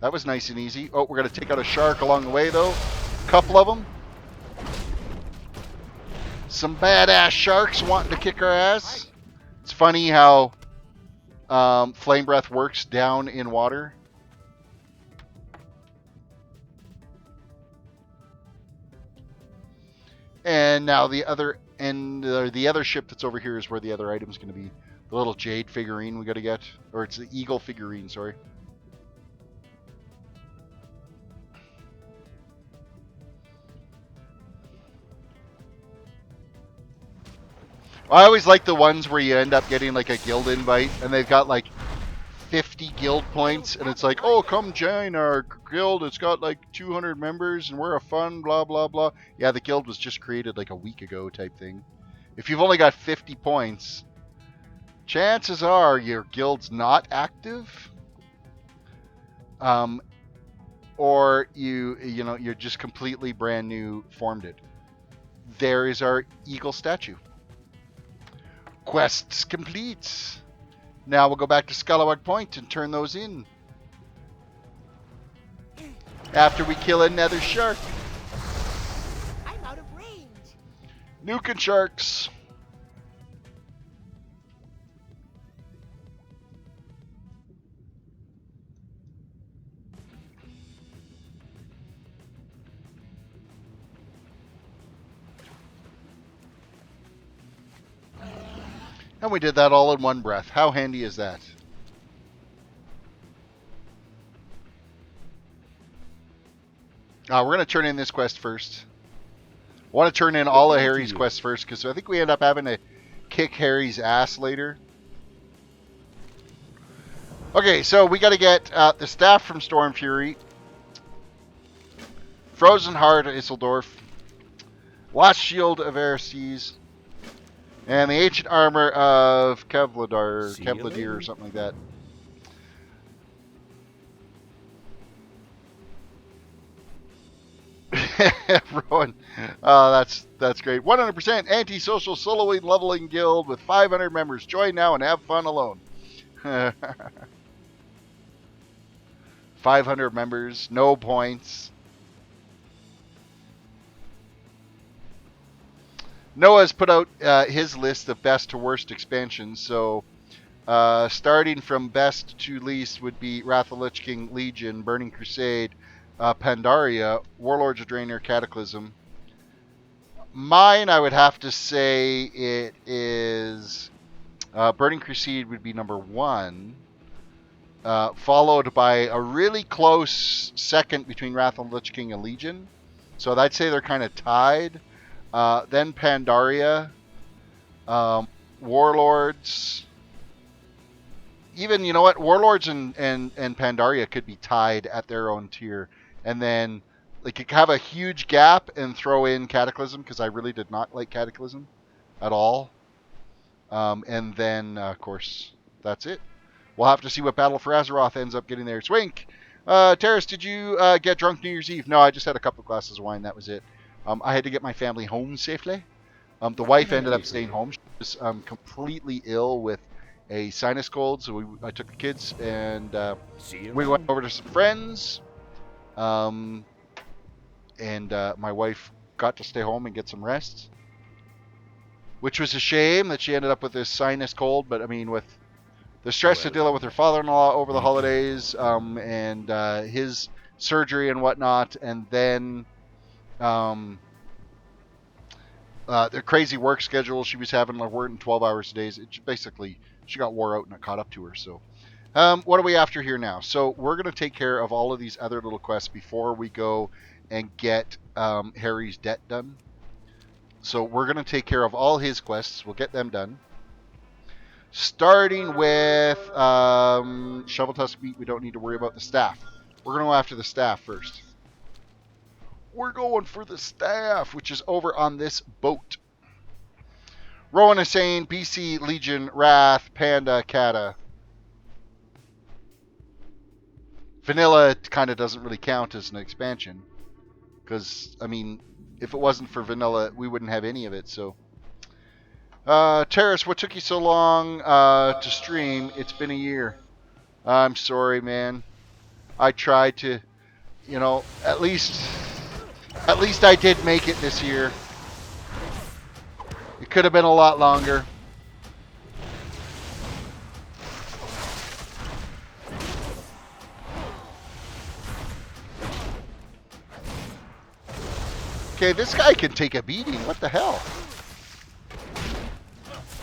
That was nice and easy. Oh, we're going to take out a shark along the way, though. A couple of them. Some badass sharks wanting to kick our ass. It's funny how Flame Breath works down in water. And now the other end, the other ship that's over here is where the other item's going to be. The little jade figurine we got to get. Or it's the eagle figurine, sorry. I always like the ones where you end up getting like a guild invite and they've got like 50 guild points and it's like, oh, come join our guild. It's got like 200 members and we're a fun blah, blah, blah. Yeah, the guild was just created like a week ago type thing. If you've only got 50 points, chances are your guild's not active. or you're just completely brand new formed it. There is our eagle statue. Quests complete. Now we'll go back to Scalawag Point and turn those in. After we kill another shark. I'm out of range. Nuking sharks. And we did that all in one breath. How handy is that? We're going to turn in this quest first. I want to turn in all of Harry's quests first, because I think we end up having to kick Harry's ass later. Okay, so we got to get the staff from Storm Fury, Frozen Heart of Isildorf, Lost Shield of Arestes, and the Ancient Armor of Kevladir, or something like that. Rowan, that's great. 100% anti-social soloing leveling guild with 500 members. Join now and have fun alone. 500 members, no points. Noah's put out his list of best to worst expansions. So starting from best to least would be Wrath of Lich King, Legion, Burning Crusade, Pandaria, Warlords of Draenor, Cataclysm. Mine, I would have to say it is Burning Crusade would be number 1, followed by a really close second between Wrath of Lich King and Legion. So I'd say they're kind of tied. Then Pandaria, Warlords. Even, you know what, Warlords and Pandaria could be tied at their own tier. And then, like, you could have a huge gap and throw in Cataclysm, because I really did not like Cataclysm at all. And then, of course, that's it. We'll have to see what Battle for Azeroth ends up getting there. Swink! Terris, did you get drunk New Year's Eve? No, I just had a couple of glasses of wine, that was it. I had to get my family home safely. The wife ended up staying home. She was completely ill with a sinus cold, so I took the kids and we went over to some friends. And my wife got to stay home and get some rest, which was a shame that she ended up with this sinus cold. But I mean, with the stress of dealing with her father-in-law over the holidays, and his surgery and whatnot, and then the crazy work schedule she was having, like working 12 hours a day, basically she got wore out and it caught up to her. So what are we after here now? So we're going to take care of all of these other little quests before we go and get Harry's debt done. So we're going to take care of all his quests. We'll get them done. Starting with Shovel Tusk Meat, we don't need to worry about the staff. We're going to go after the staff first. We're going for the staff, which is over on this boat. Rowan is saying BC, Legion, Wrath, Panda, Kata. Vanilla kind of doesn't really count as an expansion. Because, I mean, if it wasn't for Vanilla, we wouldn't have any of it, so. Terrace, what took you so long to stream? It's been a year. I'm sorry, man. I tried to, you know, at least I did make it this year. It could have been a lot longer. Okay, this guy can take a beating. What the hell?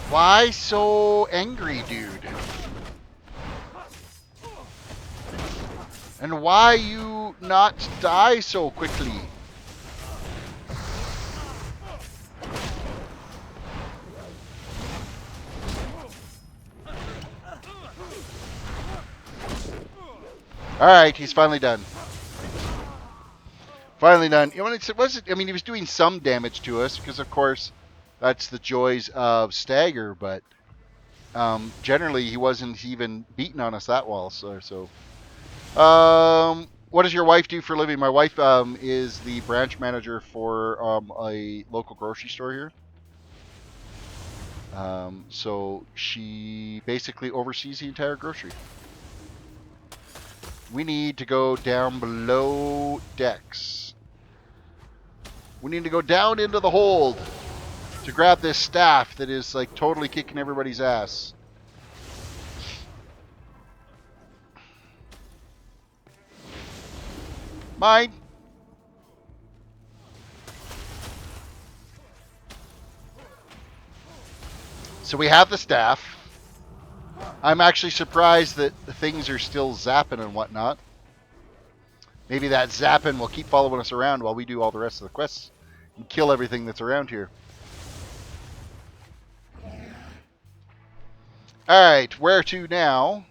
Why so angry, dude? And why you not die so quickly? Alright, he's finally done. Finally done. You know, it wasn't, I mean, he was doing some damage to us because, of course, that's the joys of Stagger, but generally he wasn't even beating on us that well. So What does your wife do for a living? My wife is the branch manager for a local grocery store here. So she basically oversees the entire grocery. We need to go down below decks. We need to go down into the hold to grab this staff that is like totally kicking everybody's ass. Mine. So we have the staff. I'm actually surprised that things are still zapping and whatnot. Maybe that zapping will keep following us around while we do all the rest of the quests and kill everything that's around here. Alright, where to now?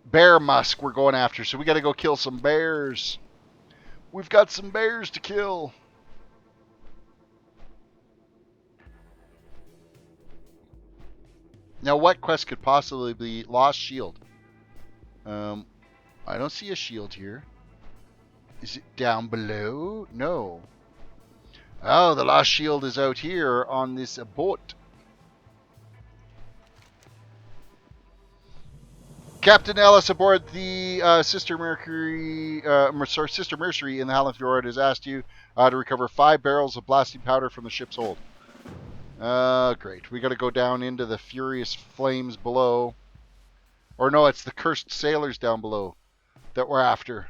Bear musk we're going after, so we gotta go kill some bears. We've got some bears to kill. Now, what quest could possibly be Lost Shield? I don't see a shield here. Is it down below? No. Oh, the Lost Shield is out here on this boat. Captain Ellis aboard the Sister Mercury, Sister Mercury in the Howling Fjord has asked you to recover 5 barrels of blasting powder from the ship's hold. Great. We got to go down into the furious flames below. Or no, it's the cursed sailors down below that we're after.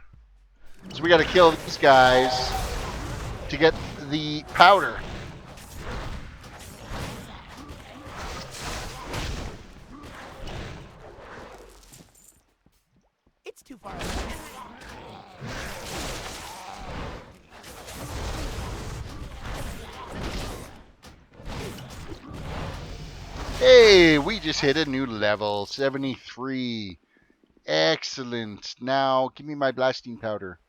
So we got to kill these guys to get the powder. It's too far. Hey, we just hit a new level, 73. Excellent. Now, give me my blasting powder.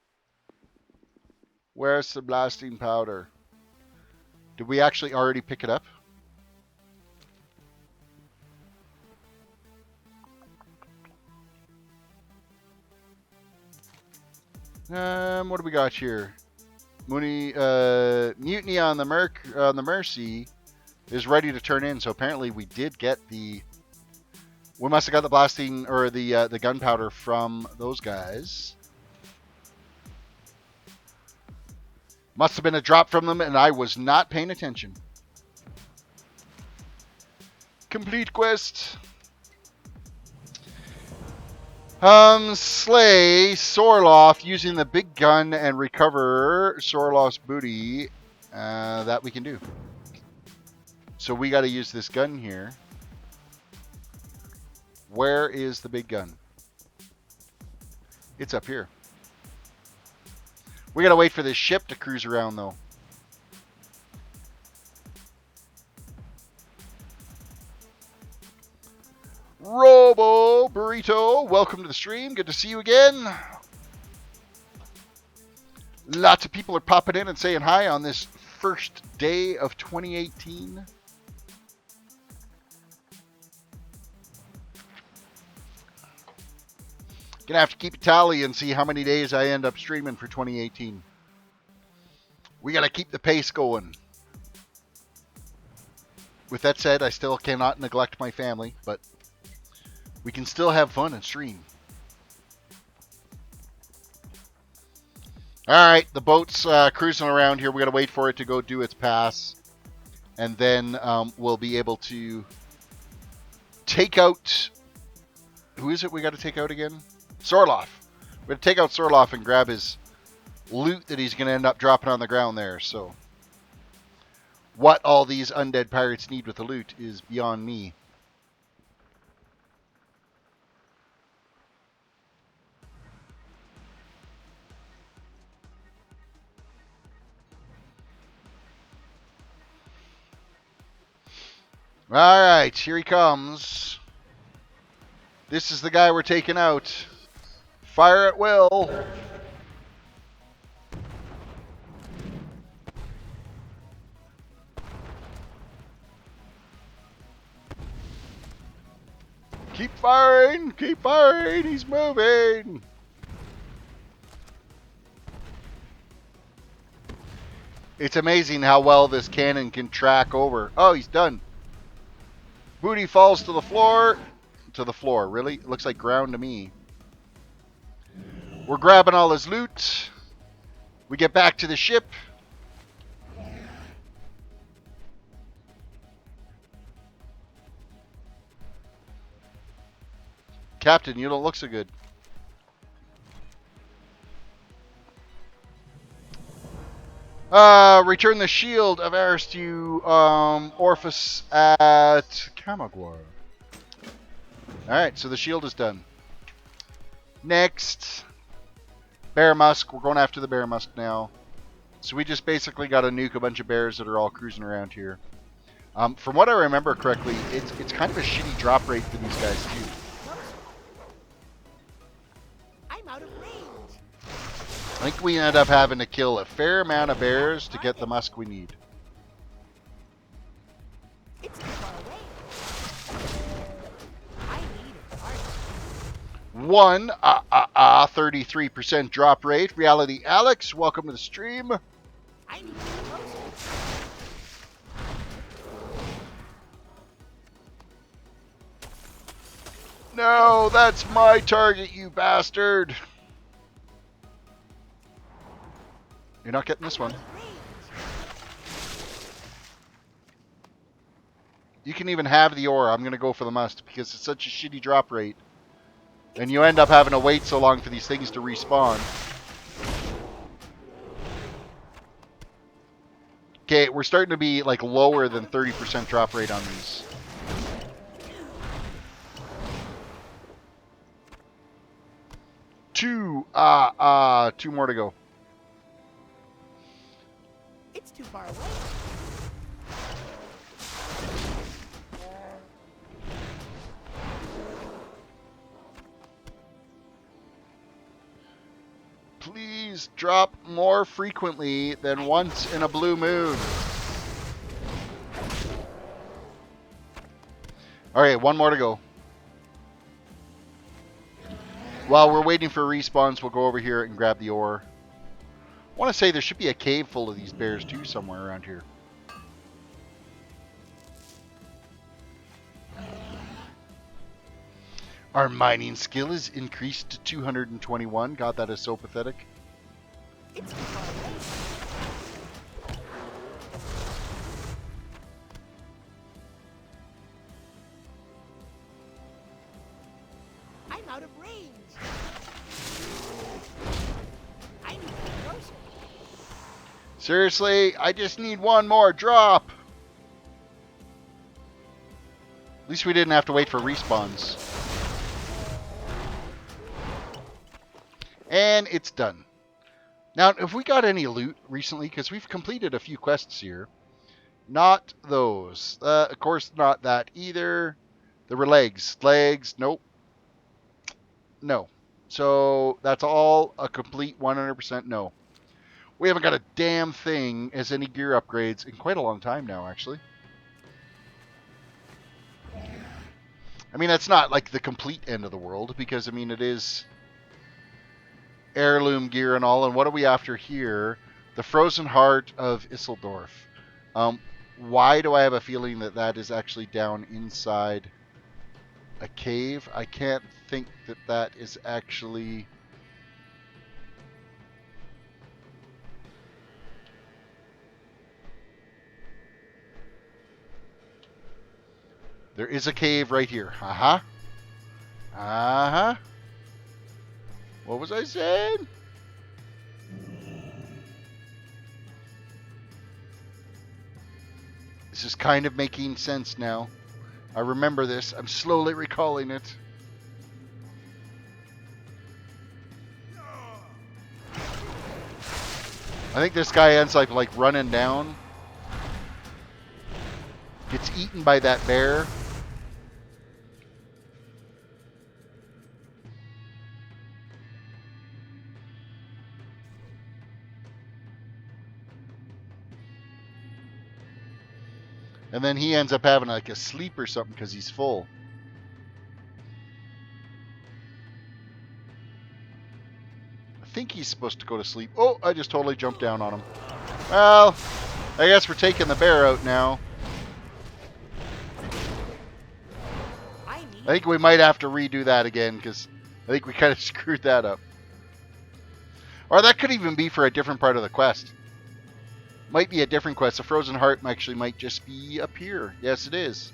Where's the blasting powder? Did we actually already pick it up? What do we got here? Mutiny on the Mercy is ready to turn in. So apparently we did get the. We must have got the blasting or the gunpowder from those guys. Must have been a drop from them, and I was not paying attention. Complete quest. Slay Sorloth using the big gun and recover Sorloth's booty. That we can do. So we got to use this gun here. Where is the big gun? It's up here. We got to wait for this ship to cruise around, though. Robo Burrito, welcome to the stream. Good to see you again. Lots of people are popping in and saying hi on this first day of 2018. Gonna have to keep a tally and see how many days I end up streaming for 2018. We gotta keep the pace going. With that said, I still cannot neglect my family, but we can still have fun and stream. Alright, the boat's cruising around here. We gotta wait for it to go do its pass. And then we'll be able to take out... Who is it we gotta take out again? Sorloth. We're going to take out Sorloth and grab his loot that he's going to end up dropping on the ground there. So, what all these undead pirates need with the loot is beyond me. Alright, here he comes. This is the guy we're taking out. Fire at will. Keep firing! Keep firing! He's moving! It's amazing how well this cannon can track over. Oh, he's done. Booty falls to the floor. To the floor, really? It looks like ground to me. We're grabbing all his loot. We get back to the ship. Captain, you don't look so good. Return the shield of Aris to Orphus at Camagua. Alright, so the shield is done. Next. Bear Musk. We're going after the Bear Musk now. So we just basically got to nuke a bunch of bears that are all cruising around here. From what I remember correctly, it's kind of a shitty drop rate for these guys too. I'm out of range. I think we end up having to kill a fair amount of bears to get the musk we need. It's too far away. I need a target. 33% drop rate. Reality Alex, welcome to the stream. I need to get closer. No, that's my target, you bastard. You're not getting this one. You can even have the ore. I'm going to go for the must because it's such a shitty drop rate. And you end up having to wait so long for these things to respawn. Okay, we're starting to be like lower than 30% drop rate on these. Two more to go. It's too far away. Please drop more frequently than once in a blue moon. Alright, one more to go. While we're waiting for respawns, we'll go over here and grab the ore. I want to say there should be a cave full of these bears too somewhere around here. Our mining skill is increased to 221. God, that is so pathetic. It's too far away. I'm out of range. I need to get closer. Seriously, I just need one more drop. At least we didn't have to wait for respawns. And it's done. Now, have we got any loot recently? Because we've completed a few quests here. Not those. Of course, not that either. There were legs. Legs, nope. No. So, that's all a complete 100% no. We haven't got a damn thing as any gear upgrades in quite a long time now, actually. I mean, that's not like the complete end of the world, because, I mean, it is heirloom gear and all. And what are we after here? The Frozen Heart of Isseldorf. Why do I have a feeling that that is actually down inside a cave? I can't think that that is actually... There is a cave right here. Uh-huh. Uh-huh. What was I saying? This is kind of making sense now. I remember this. I'm slowly recalling it. I think this guy ends up like running down. Gets eaten by that bear. And then he ends up having like a sleep or something because he's full. he's supposed to go to sleep. Oh, I just totally jumped down on him. Well, I guess we're taking the bear out now. I think we might have to redo that again, because I think we kind of screwed that up. Or that could even be for a different part of the quest. Might be a different quest. The Frozen Heart actually might just be up here. Yes, it is.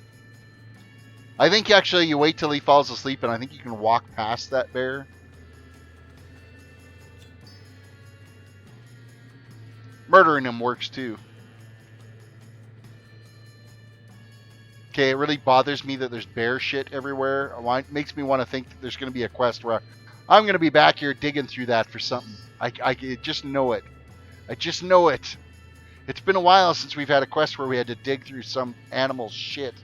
I think actually you wait till he falls asleep, and I think you can walk past that bear. Murdering him works too. Okay, it really bothers me that there's bear shit everywhere. It makes me want to think that there's going to be a quest where I'm going to be back here digging through that for something. I just know it. I just know it. It's been a while since we've had a quest where we had to dig through some animal's shit.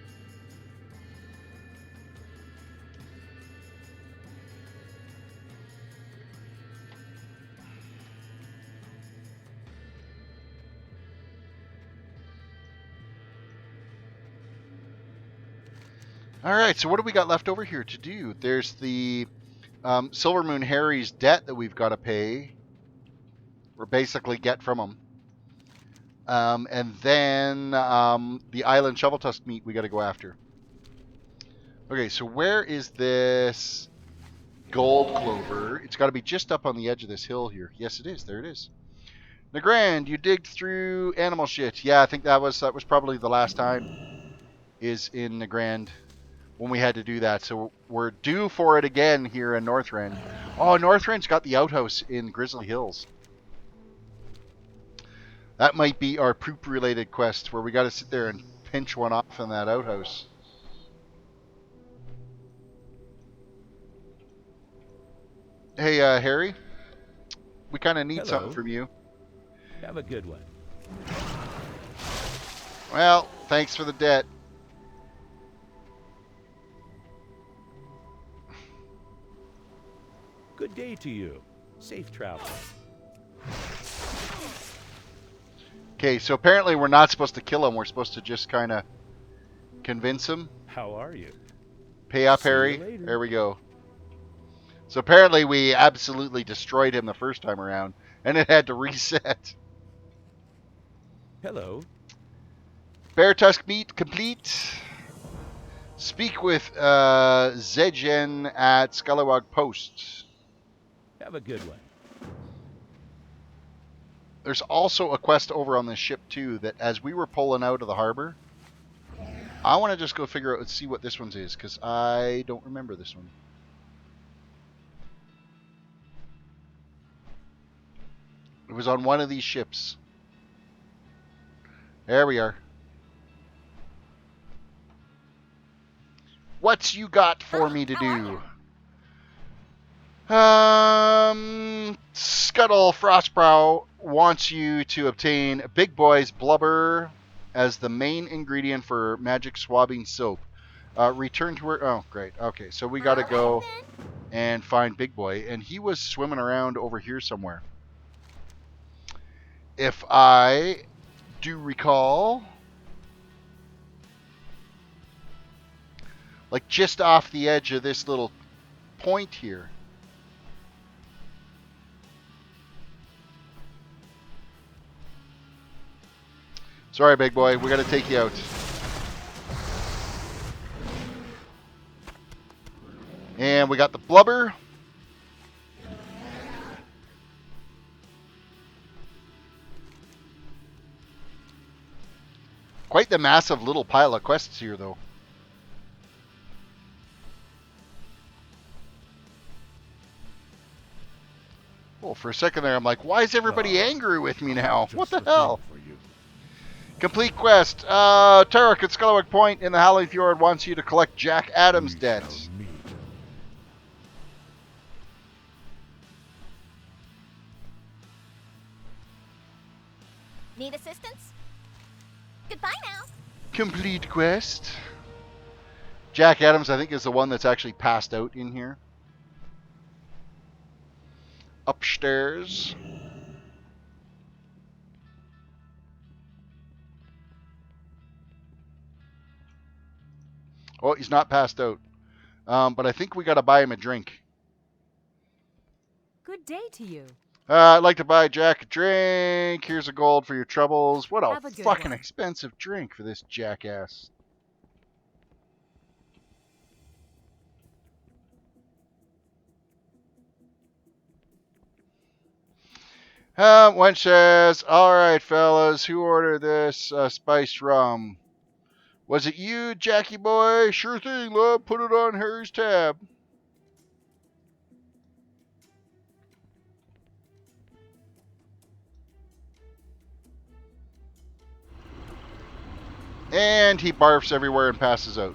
Alright, so what do we got left over here to do? There's the Silvermoon Harry's debt that we've got to pay. Or basically get from him. And then the Island Shoveltusk meat we got to go after. Okay, so where is this gold clover? It's got to be just up on the edge of this hill here. Yes, it is. There it is. Nagrand, you digged through animal shit. Yeah, I think that was probably the last time is in Nagrand when we had to do that. So we're due for it again here in Northrend. Oh, Northrend's got the outhouse in Grizzly Hills. That might be our poop-related quest where we got to sit there and pinch one off in that outhouse. Hey, Harry. We kind of need something from you. Have a good one. Well, thanks for the debt. Good day to you. Safe travel. Okay, so apparently we're not supposed to kill him. We're supposed to just kind of convince him. How are you? Pay up, See you Harry. later. There we go. So apparently we absolutely destroyed him the first time around, and it had to reset. Hello. Bear tusk meat complete. Speak with Zedgen at Scalawag Post. Have a good one. There's also a quest over on this ship too that as we were pulling out of the harbor, I want to just go figure out and see what this one's is, because I don't remember this one. It was on one of these ships. There we are. What's you got for me to do? Scuttle Frostbrow wants you to obtain Big Boy's Blubber as the main ingredient for magic swabbing soap. Return to where... Oh, great. Okay, so we got to go and find Big Boy. And he was swimming around over here somewhere. If I do recall... Like just off the edge of this little point here. Sorry, big boy. We got to take you out. And we got the blubber. Quite the massive little pile of quests here, though. Well, for a second there, I'm like, why is everybody angry with me now? What the hell? Complete quest. Tarek at Scalawag Point in the Howling Fjord wants you to collect Jack Adams' debts. Need assistance? Goodbye now. Complete quest. Jack Adams, I think, is the one that's actually passed out in here. Upstairs. Oh, he's not passed out. But I think we got to buy him a drink. Good day to you. I'd like to buy Jack a drink. Here's a gold for your troubles. What a Have a good fucking one. expensive drink for this jackass. Wench says, alright fellas, who ordered this spiced rum? Was it you, Jackie boy? Sure thing, love. Put it on Harry's tab. And he barfs everywhere and passes out.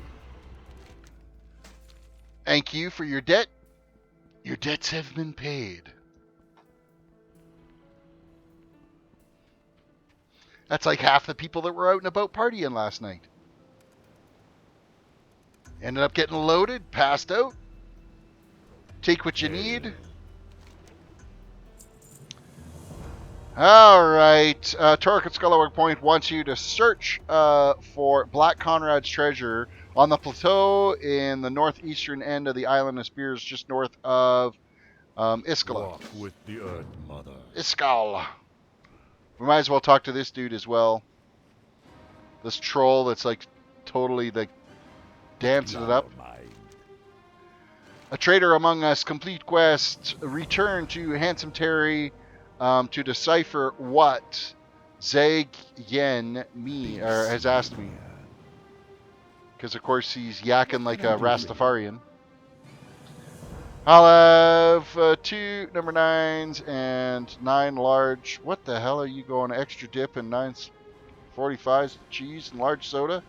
Thank you for your debt. Your debts have been paid. That's like half the people that were out and about partying last night. Ended up getting loaded, passed out. Take what you need. Alright, Torque at Scalawag Point wants you to search for Black Conrad's treasure on the plateau in the northeastern end of the island of Spears, just north of Iskala. Walk with the Earth Mother. Iskal. We might as well talk to this dude as well. This troll that's like totally like dancing it up. A traitor among us, complete quest, return to Handsome Terry to decipher what Zeg Yen has asked me. Because of course he's yakking like a Rastafarian. I'll have 2 number 9s and 9 large. What the hell are you going extra dip and 9.45s cheese and large soda?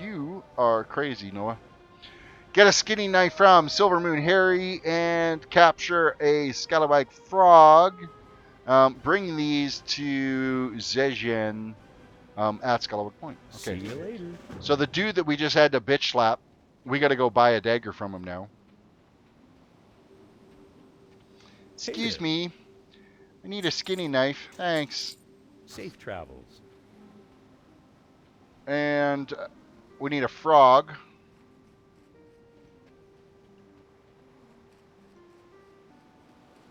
You are crazy, Noah. Get a skinny knife from Silver Moon Harry and capture a Scalawag frog. Bring these to Zezhen at Scalawag Point. Okay. See you later. So the dude that we just had to bitch slap, we got to go buy a dagger from him now. Excuse me. I need a skinny knife. Thanks. Safe travels. And we need a frog.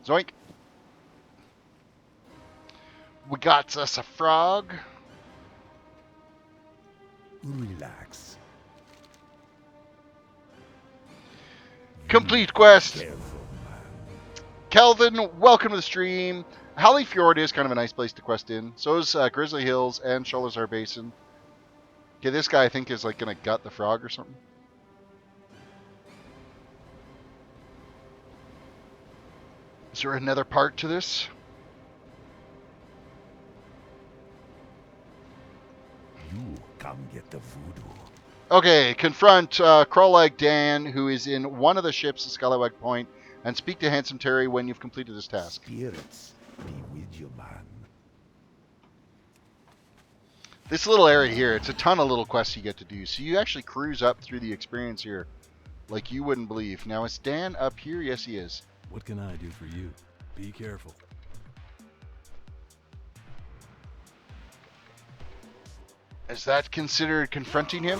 Zoink. We got us a frog. Relax. Complete quest. Careful, man. Kelvin, welcome to the stream. Howling Fjord is kind of a nice place to quest in. So is Grizzly Hills and Sholazar Basin. Okay, this guy I think is like going to gut the frog or something. Is there another part to this? You come get the voodoo. Okay, confront Crawlag Dan, who is in one of the ships at Scalawag Point, and speak to Handsome Terry when you've completed this task. Spirits be with you, man. This little area here, it's a ton of little quests you get to do. So you actually cruise up through the experience here like you wouldn't believe. Now, is Dan up here? Yes, he is. What can I do for you? Be careful. Is that considered confronting him?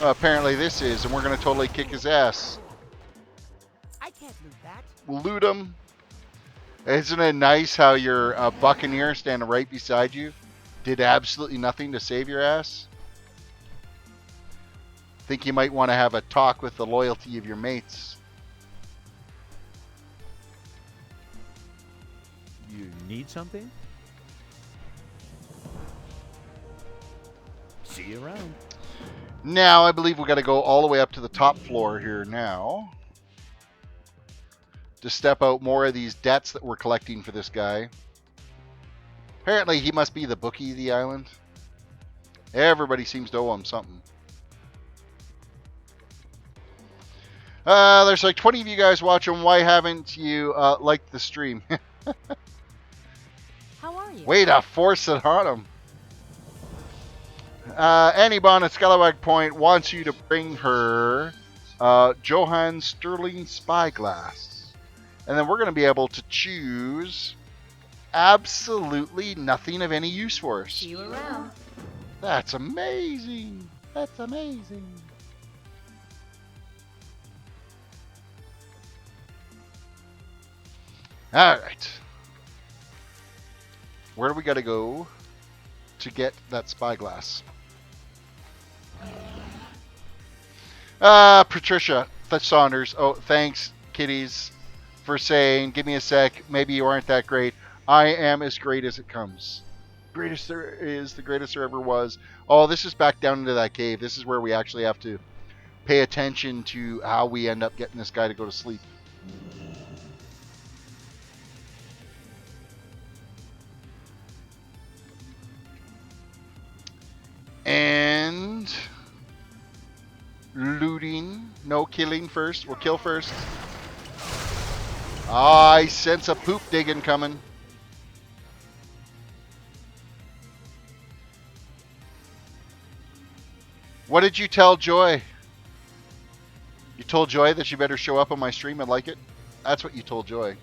Apparently this is, and we're going to totally kick his ass. I can't loot that. We'll loot him. Isn't it nice how your Buccaneer standing right beside you did absolutely nothing to save your ass? Think you might want to have a talk with the loyalty of your mates. You need something? See you around. Now, I believe we got to go all the way up to the top floor here now to step out more of these debts that we're collecting for this guy. Apparently, he must be the bookie of the island. Everybody seems to owe him something. There's like 20 of you guys watching. Why haven't you liked the stream? How are you? Way to force it on him. Anibon at Scalawag Point wants you to bring her Johann Sterling Spyglass. And then we're going to be able to choose absolutely nothing of any use for us. See you around. That's amazing. That's amazing. Alright. Where do we gotta go to get that spyglass? Patricia Saunders. Oh, thanks, kiddies, for saying, give me a sec, maybe you aren't that great. I am as great as it comes. Greatest there is, the greatest there ever was. Oh, this is back down into that cave. This is where we actually have to pay attention to how we end up getting this guy to go to sleep. And looting. No, killing first. We'll kill first. I sense a poop digging coming. What did you tell Joy? You told Joy that she better show up on my stream and like it? That's what you told Joy.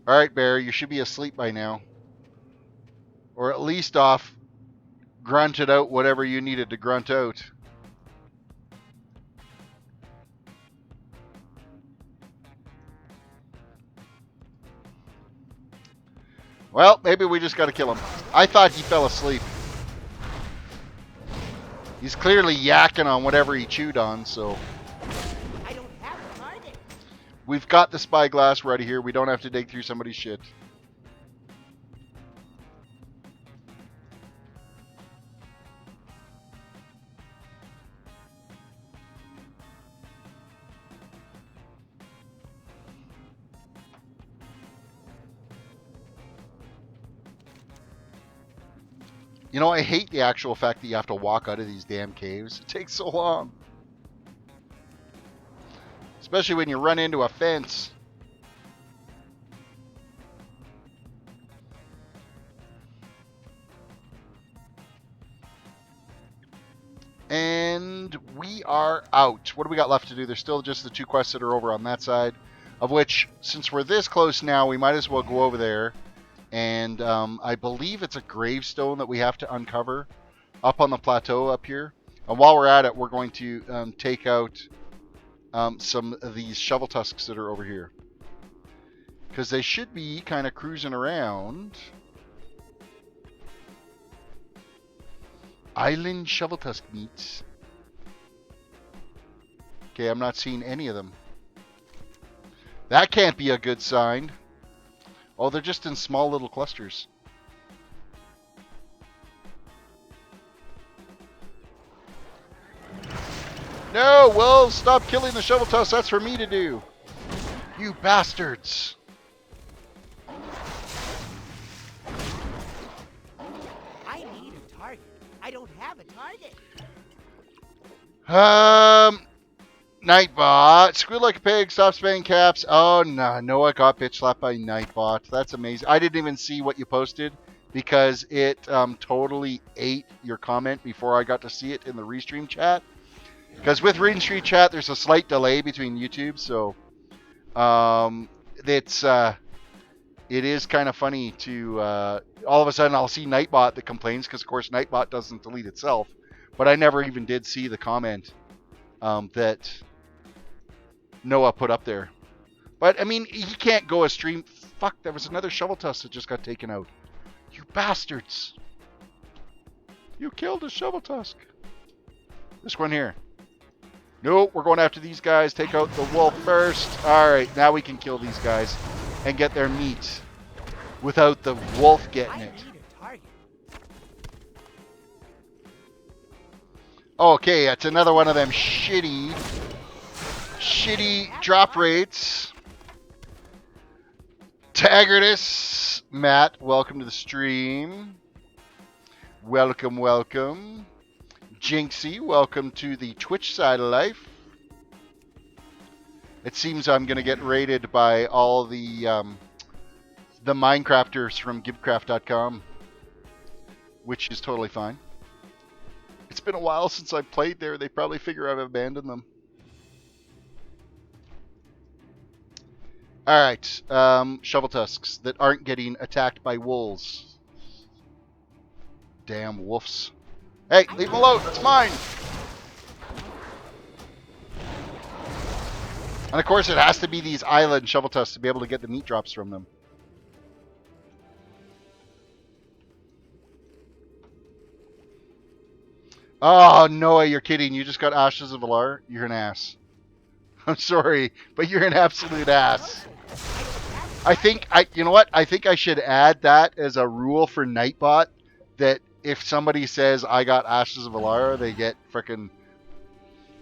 Alright, Bear, you should be asleep by now. Or at least off grunted out whatever you needed to grunt out. Well, maybe we just got to kill him. I thought he fell asleep. He's clearly yakking on whatever he chewed on, so... I don't have a target. We've got the spyglass right here. We don't have to dig through somebody's shit. You know, I hate the actual fact that you have to walk out of these damn caves. It takes so long. Especially when you run into a fence. And we are out. What do we got left to do? There's still just the 2 quests that are over on that side. Of which, since we're this close now, we might as well go over there. And I believe it's a gravestone that we have to uncover up on the plateau up here. And while we're at it, we're going to take out some of these shovel tusks that are over here. Because they should be kind of cruising around. Island shovel tusk meats. Okay, I'm not seeing any of them. That can't be a good sign. Oh, they're just in small little clusters. No, wolves, stop killing the shovel tusk. That's for me to do. You bastards. I need a target. I don't have a target. Nightbot. Squeal like a pig. Stop spamming caps. Oh, no. Noah got bitch slapped by Nightbot. That's amazing. I didn't even see what you posted because it totally ate your comment before I got to see it in the restream chat. Because with restream chat, there's a slight delay between YouTube, so it is kind of funny to all of a sudden I'll see Nightbot that complains because, of course, Nightbot doesn't delete itself. But I never even did see the comment that Noah put up there. But, I mean, he can't go a stream. Fuck, there was another shovel tusk that just got taken out. You bastards. You killed a shovel tusk. This one here. Nope, we're going after these guys. Take out the wolf first. Alright, now we can kill these guys and get their meat without the wolf getting it. Okay, it's another one of them shitty drop rates. Taggardus, Matt, welcome to the stream. Welcome, welcome. Jinxie, welcome to the Twitch side of life. It seems I'm going to get raided by all the Minecrafters from Gibcraft.com, which is totally fine. It's been a while since I played there. They probably figure I've abandoned them. Alright, shovel tusks that aren't getting attacked by wolves. Damn wolves. Hey, leave him alone. That's mine. And of course, it has to be these island shovel tusks to be able to get the meat drops from them. Oh, Noah, you're kidding. You just got Ashes of Valar? You're an ass. I'm sorry, but you're an absolute ass. You know what? I think I should add that as a rule for Nightbot, that if somebody says I got Ashes of Valar, they get frickin'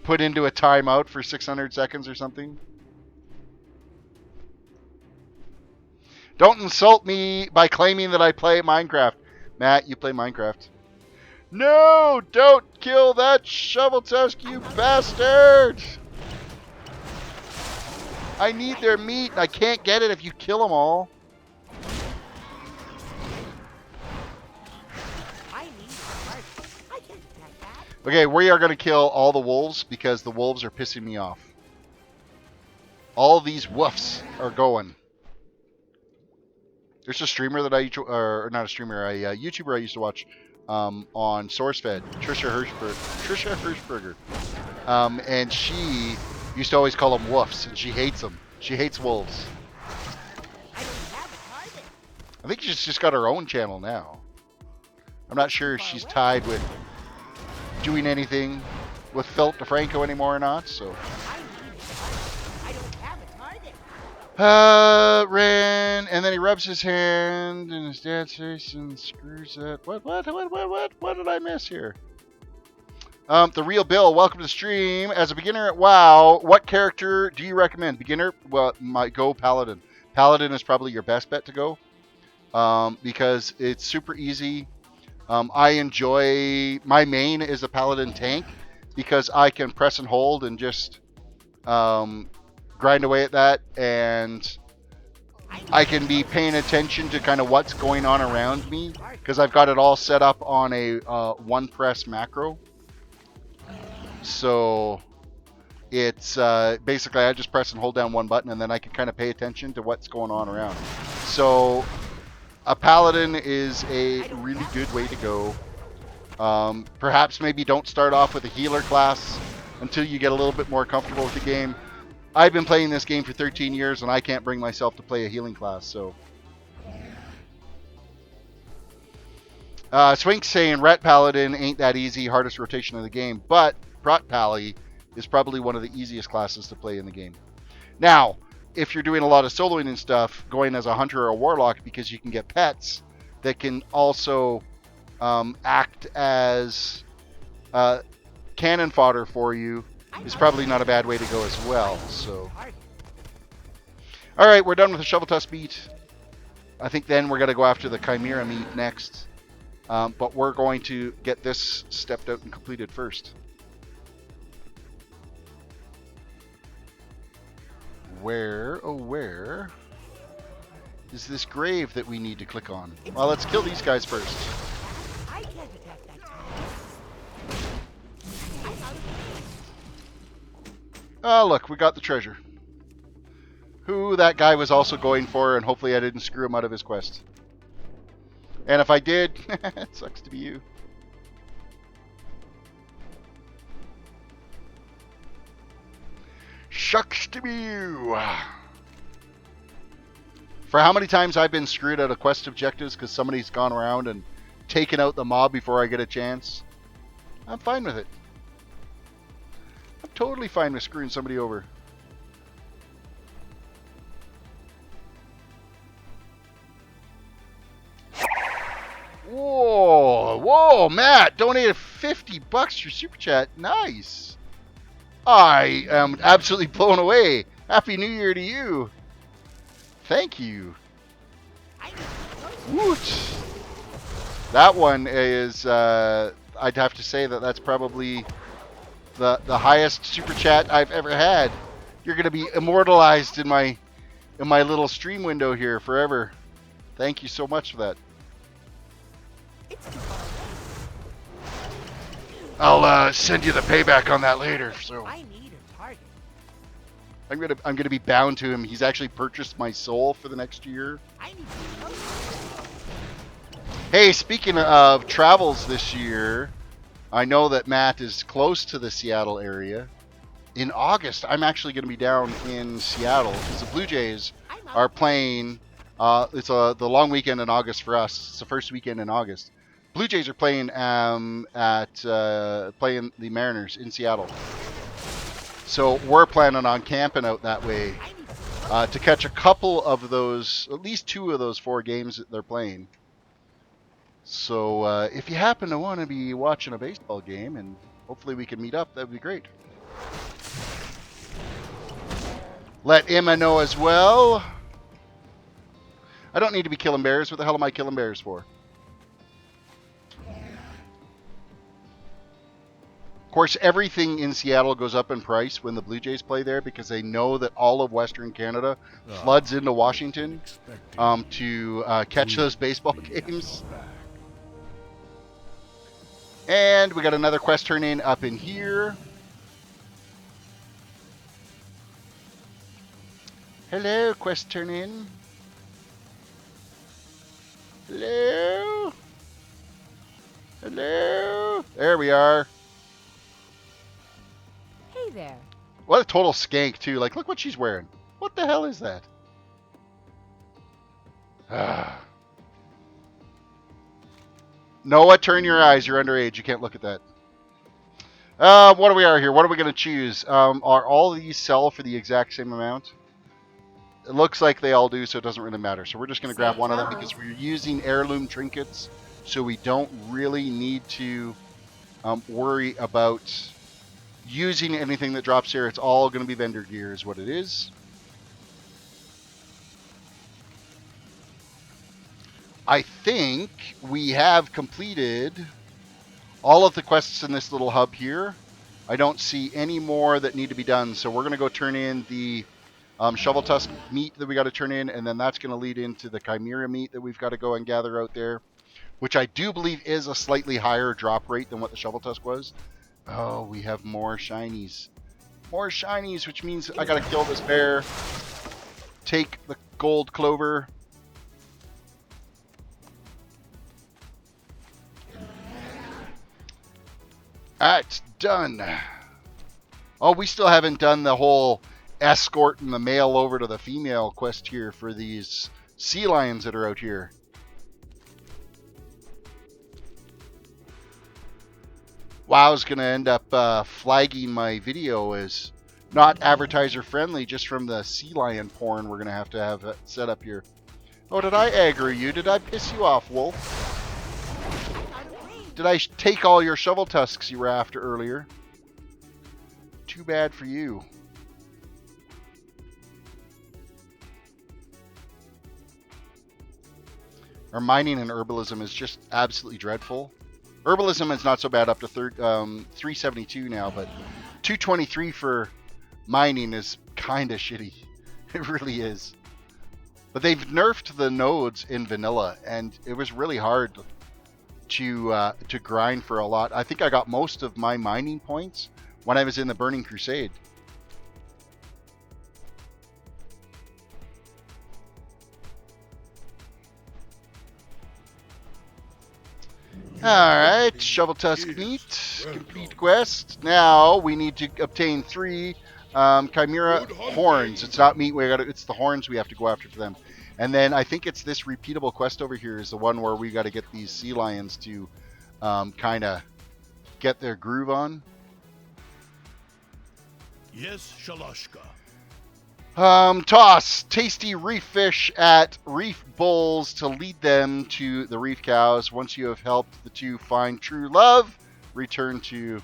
put into a timeout for 600 seconds or something. Don't insult me by claiming that I play Minecraft. Matt, you play Minecraft. No! Don't kill that shovel tusk, you bastard! I need their meat. I can't get it if you kill them all. Okay, we are going to kill all the wolves because the wolves are pissing me off. All these woofs are going. There's a streamer that or not a streamer, a YouTuber I used to watch on SourceFed, Trisha Hirschberger. And she used to always call them woofs, and she hates them. She hates wolves. I think she's just got her own channel now. I'm not sure if she's tied with doing anything with Philip DeFranco anymore or not, so. Ren, and then he rubs his hand in his dad's face and screws it. What did I miss here? The Real Bill, welcome to the stream. As a beginner at WoW, what character do you recommend? Beginner? Well, go Paladin. Paladin is probably your best bet to go because it's super easy. I enjoy, my main is a Paladin tank because I can press and hold and just grind away at that, and I can be paying attention to kind of what's going on around me because I've got it all set up on a one press macro. So it's basically I just press and hold down one button and then I can kind of pay attention to what's going on around. So a Paladin is a really good way to go. Perhaps maybe don't start off with a healer class until you get a little bit more comfortable with the game. I've been playing this game for 13 years and I can't bring myself to play a healing class, so. Swink's saying Ret Paladin ain't that easy, hardest rotation of the game, but Prot Pally is probably one of the easiest classes to play in the game. Now, if you're doing a lot of soloing and stuff, going as a hunter or a warlock because you can get pets that can also act as cannon fodder for you, is probably not a bad way to go as well. So, all right, we're done with the shovel tusk meat. I think then we're going to go after the chimera meat next, but we're going to get this stepped out and completed first. Where, oh where, is this grave that we need to click on? Well, let's kill these guys first. Oh, look, we got the treasure. Who that guy was also going for, and hopefully I didn't screw him out of his quest. And if I did, it sucks to be you. Shucks to be you. For how many times I've been screwed out of quest objectives because somebody's gone around and taken out the mob before I get a chance, I'm fine with it. I'm totally fine with screwing somebody over. Whoa, Matt donated $50 for Super Chat. Nice. I am absolutely blown away. Happy New Year to you. Thank you. Woot. That one is, I'd have to say that's probably the highest Super Chat I've ever had. You're going to be immortalized in my little stream window here forever. Thank you so much for that. I'll send you the payback on that later. So I'm gonna be bound to him. He's actually purchased my soul for the next year. Hey, speaking of travels this year, I know that Matt is close to the Seattle area. In August, I'm actually going to be down in Seattle because the Blue Jays are playing. It's the long weekend in August for us. It's the first weekend in August. Blue Jays are playing playing the Mariners in Seattle. So we're planning on camping out that way to catch a couple of those, at least 2 of those 4 games that they're playing. So if you happen to want to be watching a baseball game, and hopefully we can meet up, that would be great. Let Emma know as well. I don't need to be killing bears. What the hell am I killing bears for? Of course, everything in Seattle goes up in price when the Blue Jays play there because they know that all of Western Canada floods into Washington to catch those baseball games. And we got another quest turn in up in here. Hello, quest turn in. Hello. Hello. There we are. Hey there. What a total skank, too. Like, look what she's wearing. What the hell is that? Noah, turn your eyes. You're underage. You can't look at that. What do we are here? What are we going to choose? Are all of these sell for the exact same amount? It looks like they all do, so it doesn't really matter. So we're just going to grab one of them because we're using heirloom trinkets, so we don't really need to worry about using anything that drops here. It's all going to be vendor gear is what it is. I think we have completed all of the quests in this little hub here. I don't see any more that need to be done, so we're going to go turn in the shovel tusk meat that we got to turn in, and then that's going to lead into the chimera meat that we've got to go and gather out there, which I do believe is a slightly higher drop rate than what the shovel tusk was. Oh, we have more shinies. More shinies, which means I got to kill this bear, take the gold clover. That's done. Oh, we still haven't done the whole escorting the male over to the female quest here for these sea lions that are out here. WoW's going to end up flagging my video as not advertiser friendly just from the sea lion porn we're going to have it set up here. Oh, did I aggro you? Did I piss you off, Wolf? Did I take all your shovel tusks you were after earlier? Too bad for you. Our mining and herbalism is just absolutely dreadful. Herbalism is not so bad, up to 372 now, but 223 for mining is kind of shitty. It really is. But they've nerfed the nodes in vanilla, and it was really hard to grind for a lot. I think I got most of my mining points when I was in the Burning Crusade. Alright, shovel tusk meat, complete quest. Now we need to obtain 3 chimera horns. It's not meat, it's the horns we have to go after for them. And then I think it's this repeatable quest over here is the one where we got to get these sea lions to kind of get their groove on. Yes, Shaloshka. Toss tasty reef fish at reef bulls to lead them to the reef cows. Once you have helped the 2 find true love, return to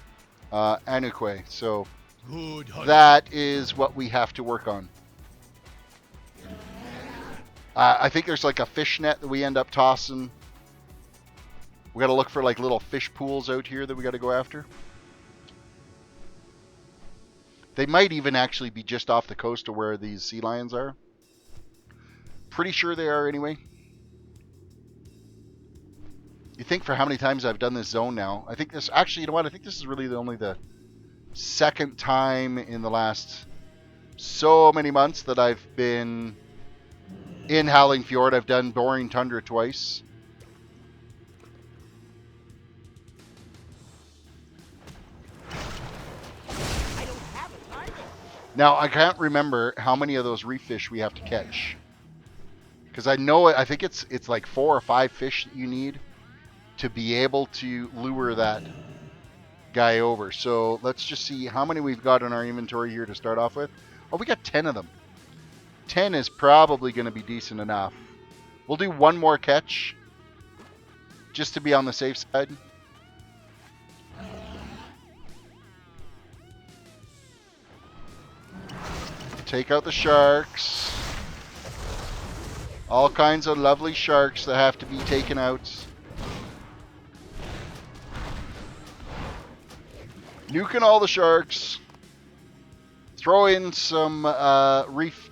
Anukwe. So that is what we have to work on. I think there's like a fish net that we end up tossing. We got to look for like little fish pools out here that we got to go after. They might even actually be just off the coast of where these sea lions are. Pretty sure they are anyway. You think for how many times I've done this zone now. I think this, actually, you know what? I think this is really only the second time in the last so many months that I've been in Howling Fjord. I've done Boring Tundra twice. Now, I can't remember how many of those reef fish we have to catch. Because I know, I think it's like 4 or 5 fish that you need to be able to lure that guy over. So let's just see how many we've got in our inventory here to start off with. Oh, we got 10 of them. 10 is probably going to be decent enough. We'll do one more catch just to be on the safe side. Take out the sharks. All kinds of lovely sharks that have to be taken out. Nuking all the sharks. Throw in some reef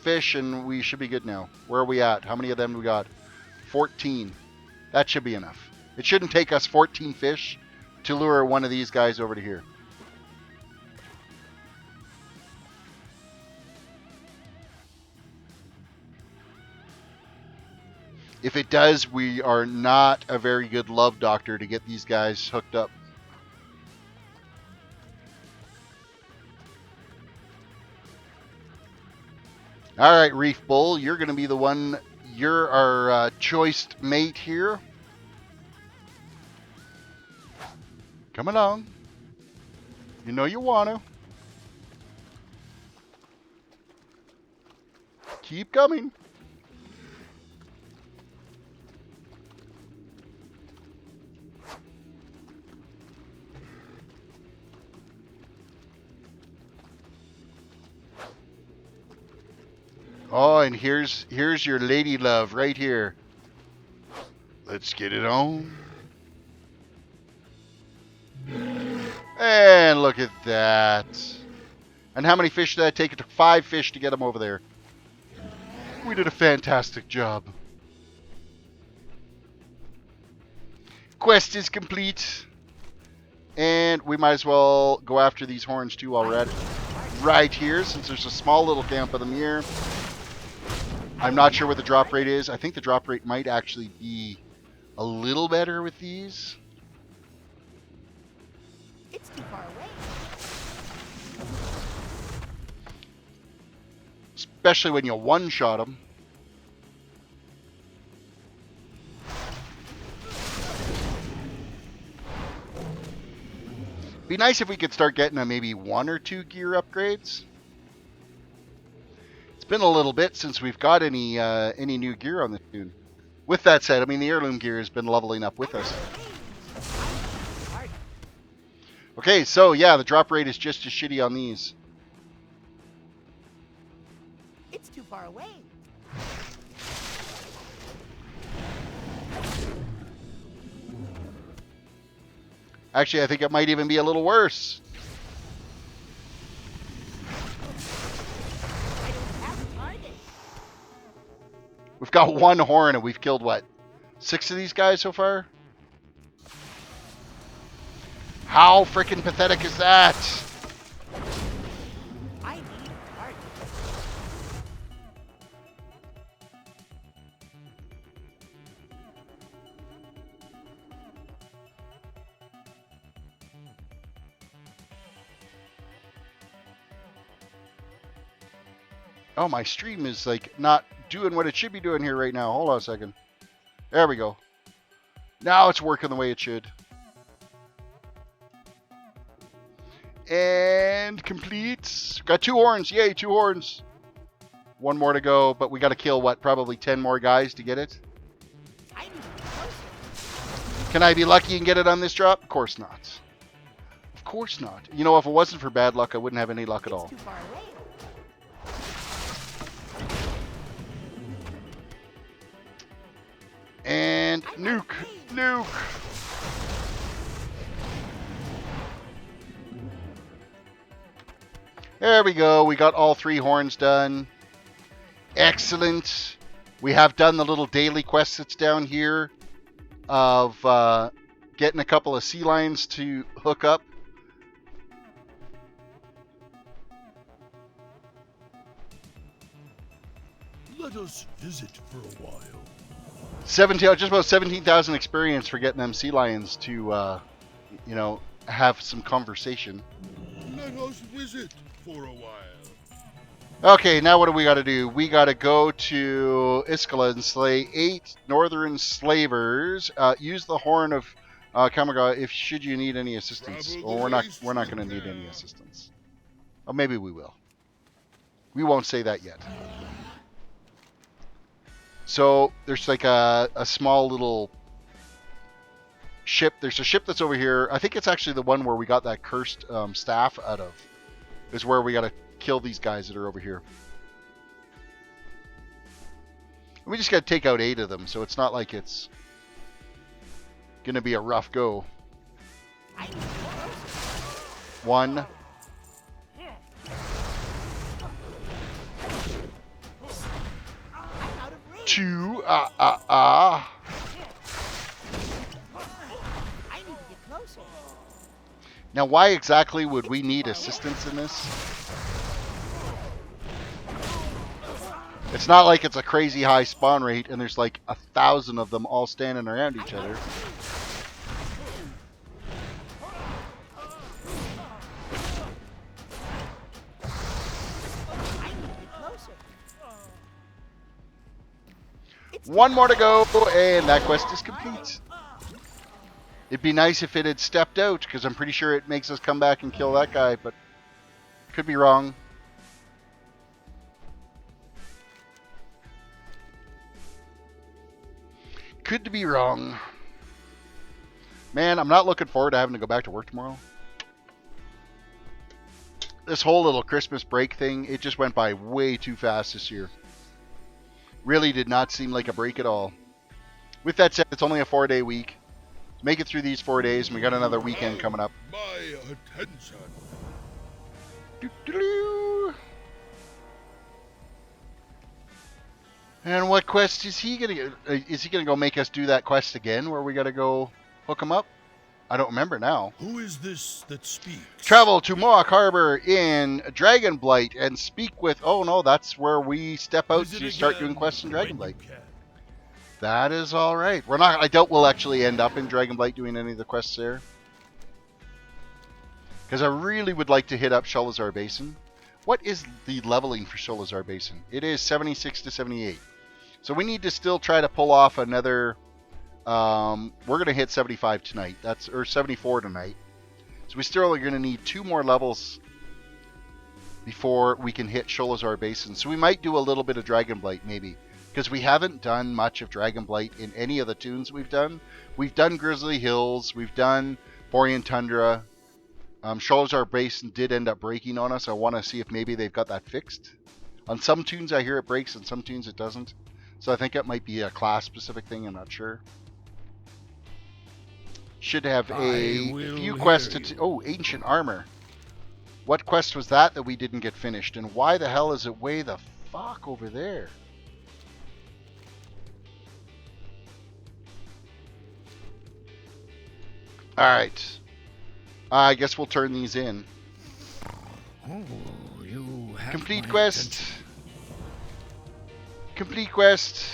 fish and we should be good now. Where are we at? How many of them do we got? 14. That should be enough. It shouldn't take us 14 fish to lure one of these guys over to here. If it does, we are not a very good love doctor to get these guys hooked up. All right, Reef Bull, you're going to be the one. You're our choiced mate here. Come along. You know you want to. Keep coming. Oh, and here's your lady love right here. Let's get it on. And look at that. And how many fish did that take? It took 5 fish to get them over there. We did a fantastic job. Quest is complete. And we might as well go after these horns too while we're at it. Right here, since there's a small little camp of them here. I'm not sure what the drop rate is. I think the drop rate might actually be a little better with these. It's too far away. Especially when you one-shot them. Be nice if we could start getting maybe 1 or 2 gear upgrades. It's been a little bit since we've got any new gear on the toon. With that said, I mean, the heirloom gear has been leveling up with us. Okay, so yeah, the drop rate is just as shitty on these. It's too far away. Actually, I think it might even be a little worse. I don't have a target. We've got 1 horn and we've killed, what, 6 of these guys so far? How freaking pathetic is that? I need a target. Oh, my stream is like not doing what it should be doing here right now. Hold on a second. There we go. Now it's working the way it should. And complete. Got 2 horns. Yay, 2 horns. 1 more to go, but we got to kill, what, probably 10 more guys to get it? I need to be closer. Can I be lucky and get it on this drop? Of course not. Of course not. You know, if it wasn't for bad luck, I wouldn't have any luck at all. It's too far away. And nuke. Nuke. There we go. We got all 3 horns done. Excellent. We have done the little daily quest that's down here of getting a couple of sea lions to hook up. Let us visit for a while. 17, just about 17,000 experience for getting them sea lions to, you know, have some conversation. Let us visit for for a while. Okay, now what do we got to do? We got to go to Iskala and slay 8 northern slavers. Use the horn of Kamaga if should you need any assistance. Travel Well, the we're not waste going to with need any care. assistance. Or maybe we will. We won't say that yet. So there's like a small little ship. There's a ship that's over here. I think it's actually the one where we got that cursed staff out of. Is where we got to kill these guys that are over here. We just got to take out 8 of them, so it's not like it's going to be a rough go. 1. I'm out of range. 2. I need to get closer. Now, why exactly would we need assistance in this? It's not like it's a crazy high spawn rate and there's like 1,000 of them all standing around each other. I need to get closer. One more to go, and that quest is complete. It'd be nice if it had stepped out, because I'm pretty sure it makes us come back and kill that guy, but could be wrong. Could be wrong. Man, I'm not looking forward to having to go back to work tomorrow. This whole little Christmas break thing, it just went by way too fast this year. Really did not seem like a break at all. With that said, it's only a 4-day week. Make it through these 4 days, and we got another weekend coming up. My attention. Doo-doo-doo. And what quest is he gonna get? Is he gonna go make us do that quest again, where we gotta go hook him up? I don't remember now. Who is this that speaks? Travel to Mohawk Harbor in Dragonblight and speak with... Oh no, that's where we step out Visit to start again doing quests in when you Dragonblight. can. That is all right. We're not. I doubt we'll actually end up in Dragonblight doing any of the quests there, because I really would like to hit up Sholazar Basin. What is the leveling for Sholazar Basin? It is 76 to 78. So we need to still try to pull off another. We're gonna hit 75 tonight. Or 74 tonight. So we still are gonna need 2 more levels before we can hit Sholazar Basin. So we might do a little bit of Dragonblight maybe. Because we haven't done much of Dragonblight in any of the toons we've done. We've done Grizzly Hills. We've done Borean Tundra. Sholazar Basin did end up breaking on us. I want to see if maybe they've got that fixed. On some toons I hear it breaks, on some toons it doesn't. So I think it might be a class-specific thing. I'm not sure. Should have a few quests to... Oh, Ancient Armor. What quest was that we didn't get finished? And why the hell is it way the fuck over there? Alright. I guess we'll turn these in. Oh, you have Complete my quest. attention. Complete quest.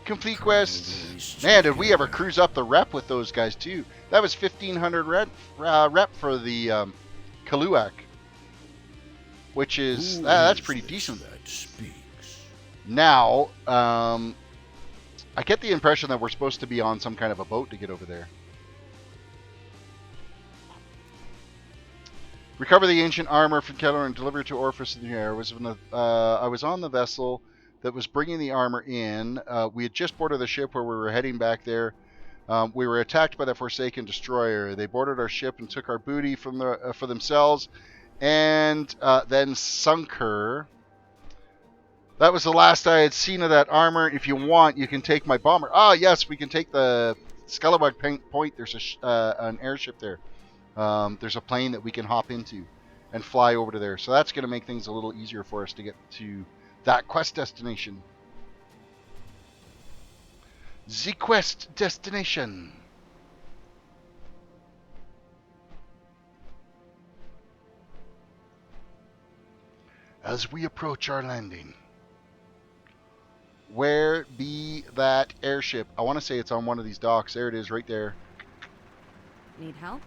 Complete quest. Man, did we ever cruise up the rep with those guys too. That was 1,500 rep for the Kaluak. Which is... that's pretty decent. That speaks. Now, I get the impression that we're supposed to be on some kind of a boat to get over there. Recover the ancient armor from Keller and deliver it to Orphis in the air. I was on the vessel that was bringing the armor in. We had just boarded the ship where we were heading back there. We were attacked by the Forsaken Destroyer. They boarded our ship and took our booty from for themselves, and then sunk her. That was the last I had seen of that armor. If you want, you can take my bomber. Ah, yes, we can take the Scalawag Point. There's an airship there. There's a plane that we can hop into and fly over to there. So that's going to make things a little easier for us to get to that quest destination. The quest destination. As we approach our landing, where be that airship? I want to say it's on one of these docks. There it is, right there. Need help?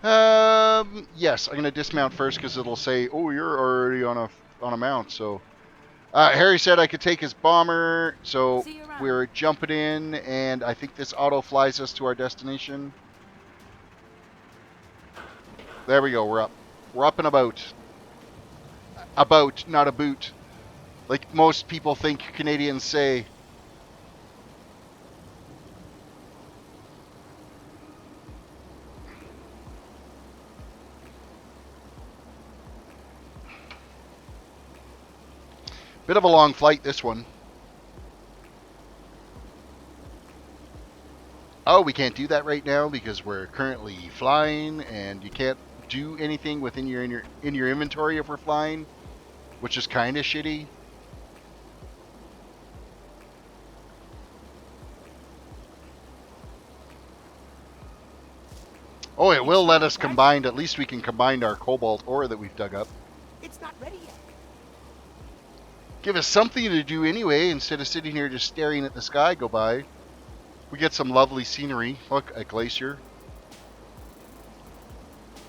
Yes, I'm gonna dismount first because it'll say, "Oh, you're already on a mount." So, Harry said I could take his bomber, so See you around. we're jumping in, and I think this auto flies us to our destination. There we go. We're up. We're up and about. About, not a boot, like most people think Canadians say. Bit of a long flight, this one. Oh, we can't do that right now because we're currently flying, and you can't do anything within your in your inventory if we're flying, which is kind of shitty. Oh, it will let us combine. At least we can combine our cobalt ore that we've dug up. It's not ready yet. Give us something to do anyway, instead of sitting here just staring at the sky go by. We get some lovely scenery. Look, a glacier.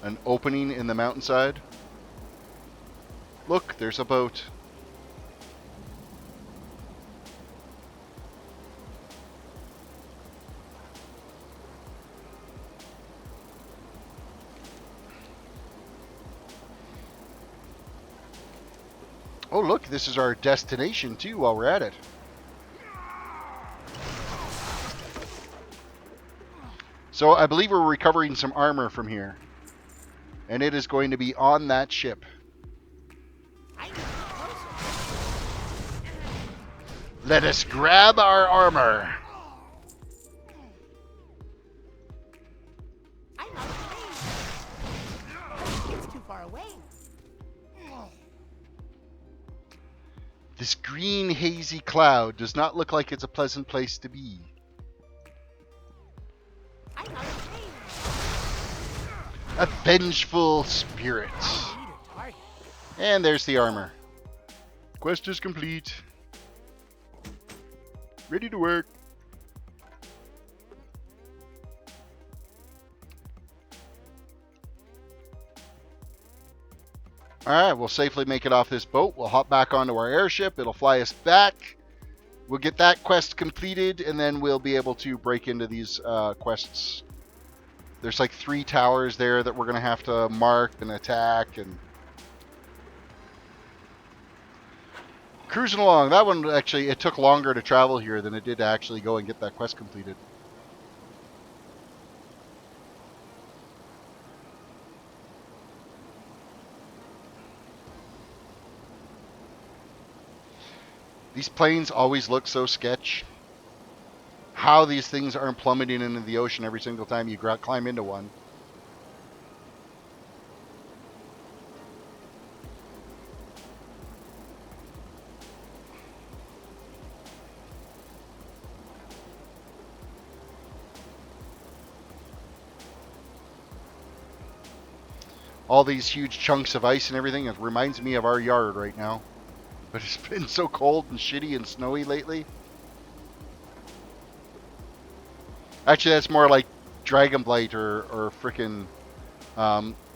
An opening in the mountainside. Look, there's a boat. Oh, look, this is our destination too while we're at it. So I believe we're recovering some armor from here. And it is going to be on that ship. I need to get closer. Let us grab our armor. I'm out of range. It's too far away. This green hazy cloud does not look like it's a pleasant place to be. I'm out of range. A vengeful spirit. I need a target. And there's the armor. Quest is complete. Ready to work. Alright, we'll safely make it off this boat. We'll hop back onto our airship. It'll fly us back. We'll get that quest completed, and then we'll be able to break into these quests. There's like 3 towers there that we're going to have to mark and attack. And cruising along. That one, actually, it took longer to travel here than it did to actually go and get that quest completed. These planes always look so sketch. How these things aren't plummeting into the ocean every single time you climb into one. All these huge chunks of ice and everything, it reminds me of our yard right now. But it's been so cold and shitty and snowy lately. Actually, that's more like Dragonblight or frickin'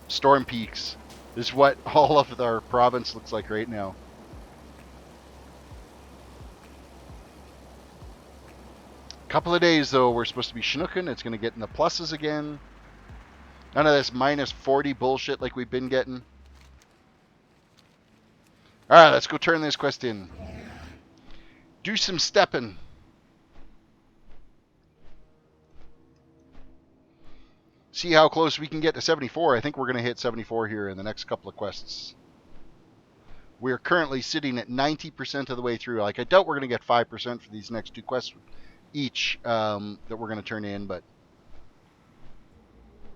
Storm Peaks is what all of our province looks like right now. Couple of days though, we're supposed to be schnooking. It's going to get in the pluses again. None of this minus 40 bullshit like we've been getting. Alright, let's go turn this quest in. Do some stepping. See how close we can get to 74. I think we're going to hit 74 here in the next couple of quests. We're currently sitting at 90% of the way through. Like, I doubt we're going to get 5% for these next 2 quests each that we're going to turn in, but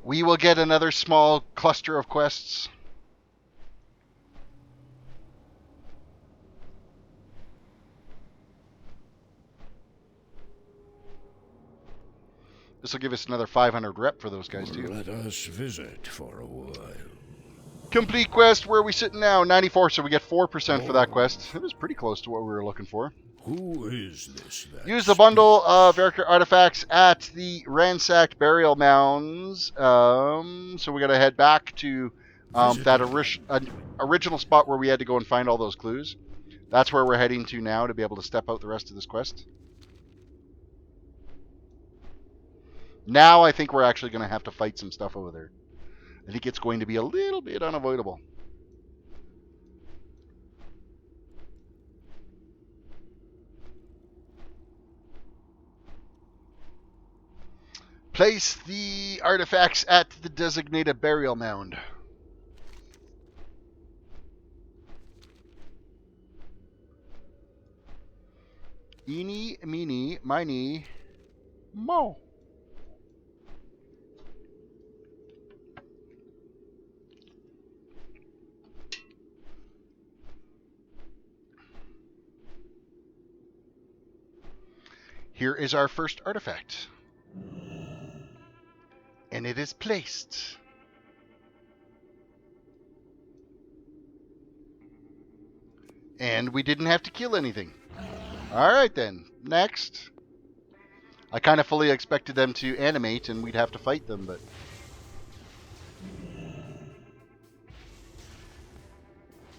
we will get another small cluster of quests. This will give us another 500 rep for those guys too. Let us visit for a while. Complete quest. Where are we sitting now? 94, so we get 4% for that quest. It was pretty close to what we were looking for. Who is this? That Use the bundle of speaks? character artifacts at the ransacked burial mounds. So we got to head back to Visit that again. original spot where we had to go and find all those clues. That's where we're heading to now to be able to step out the rest of this quest. Now I think we're actually going to have to fight some stuff over there. I think it's going to be a little bit unavoidable. Place the artifacts at the designated burial mound. Eeny, meeny, miny, mo. Here is our first artifact. And it is placed. And we didn't have to kill anything. Alright then, next. I kind of fully expected them to animate and we'd have to fight them, but...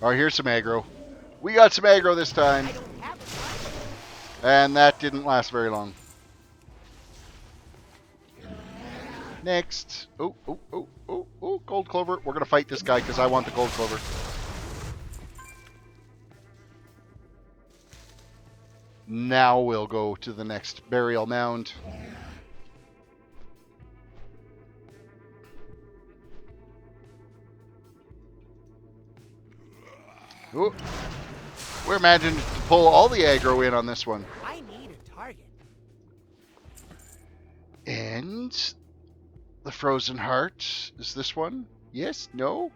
Alright, here's some aggro. We got some aggro this time. I don't have it. And that didn't last very long. Next. Oh, gold clover. We're going to fight this guy because I want the gold clover. Now we'll go to the next burial mound. Ooh. We're managing to pull all the aggro in on this one. I need a target. And the frozen heart is this one? Yes? No?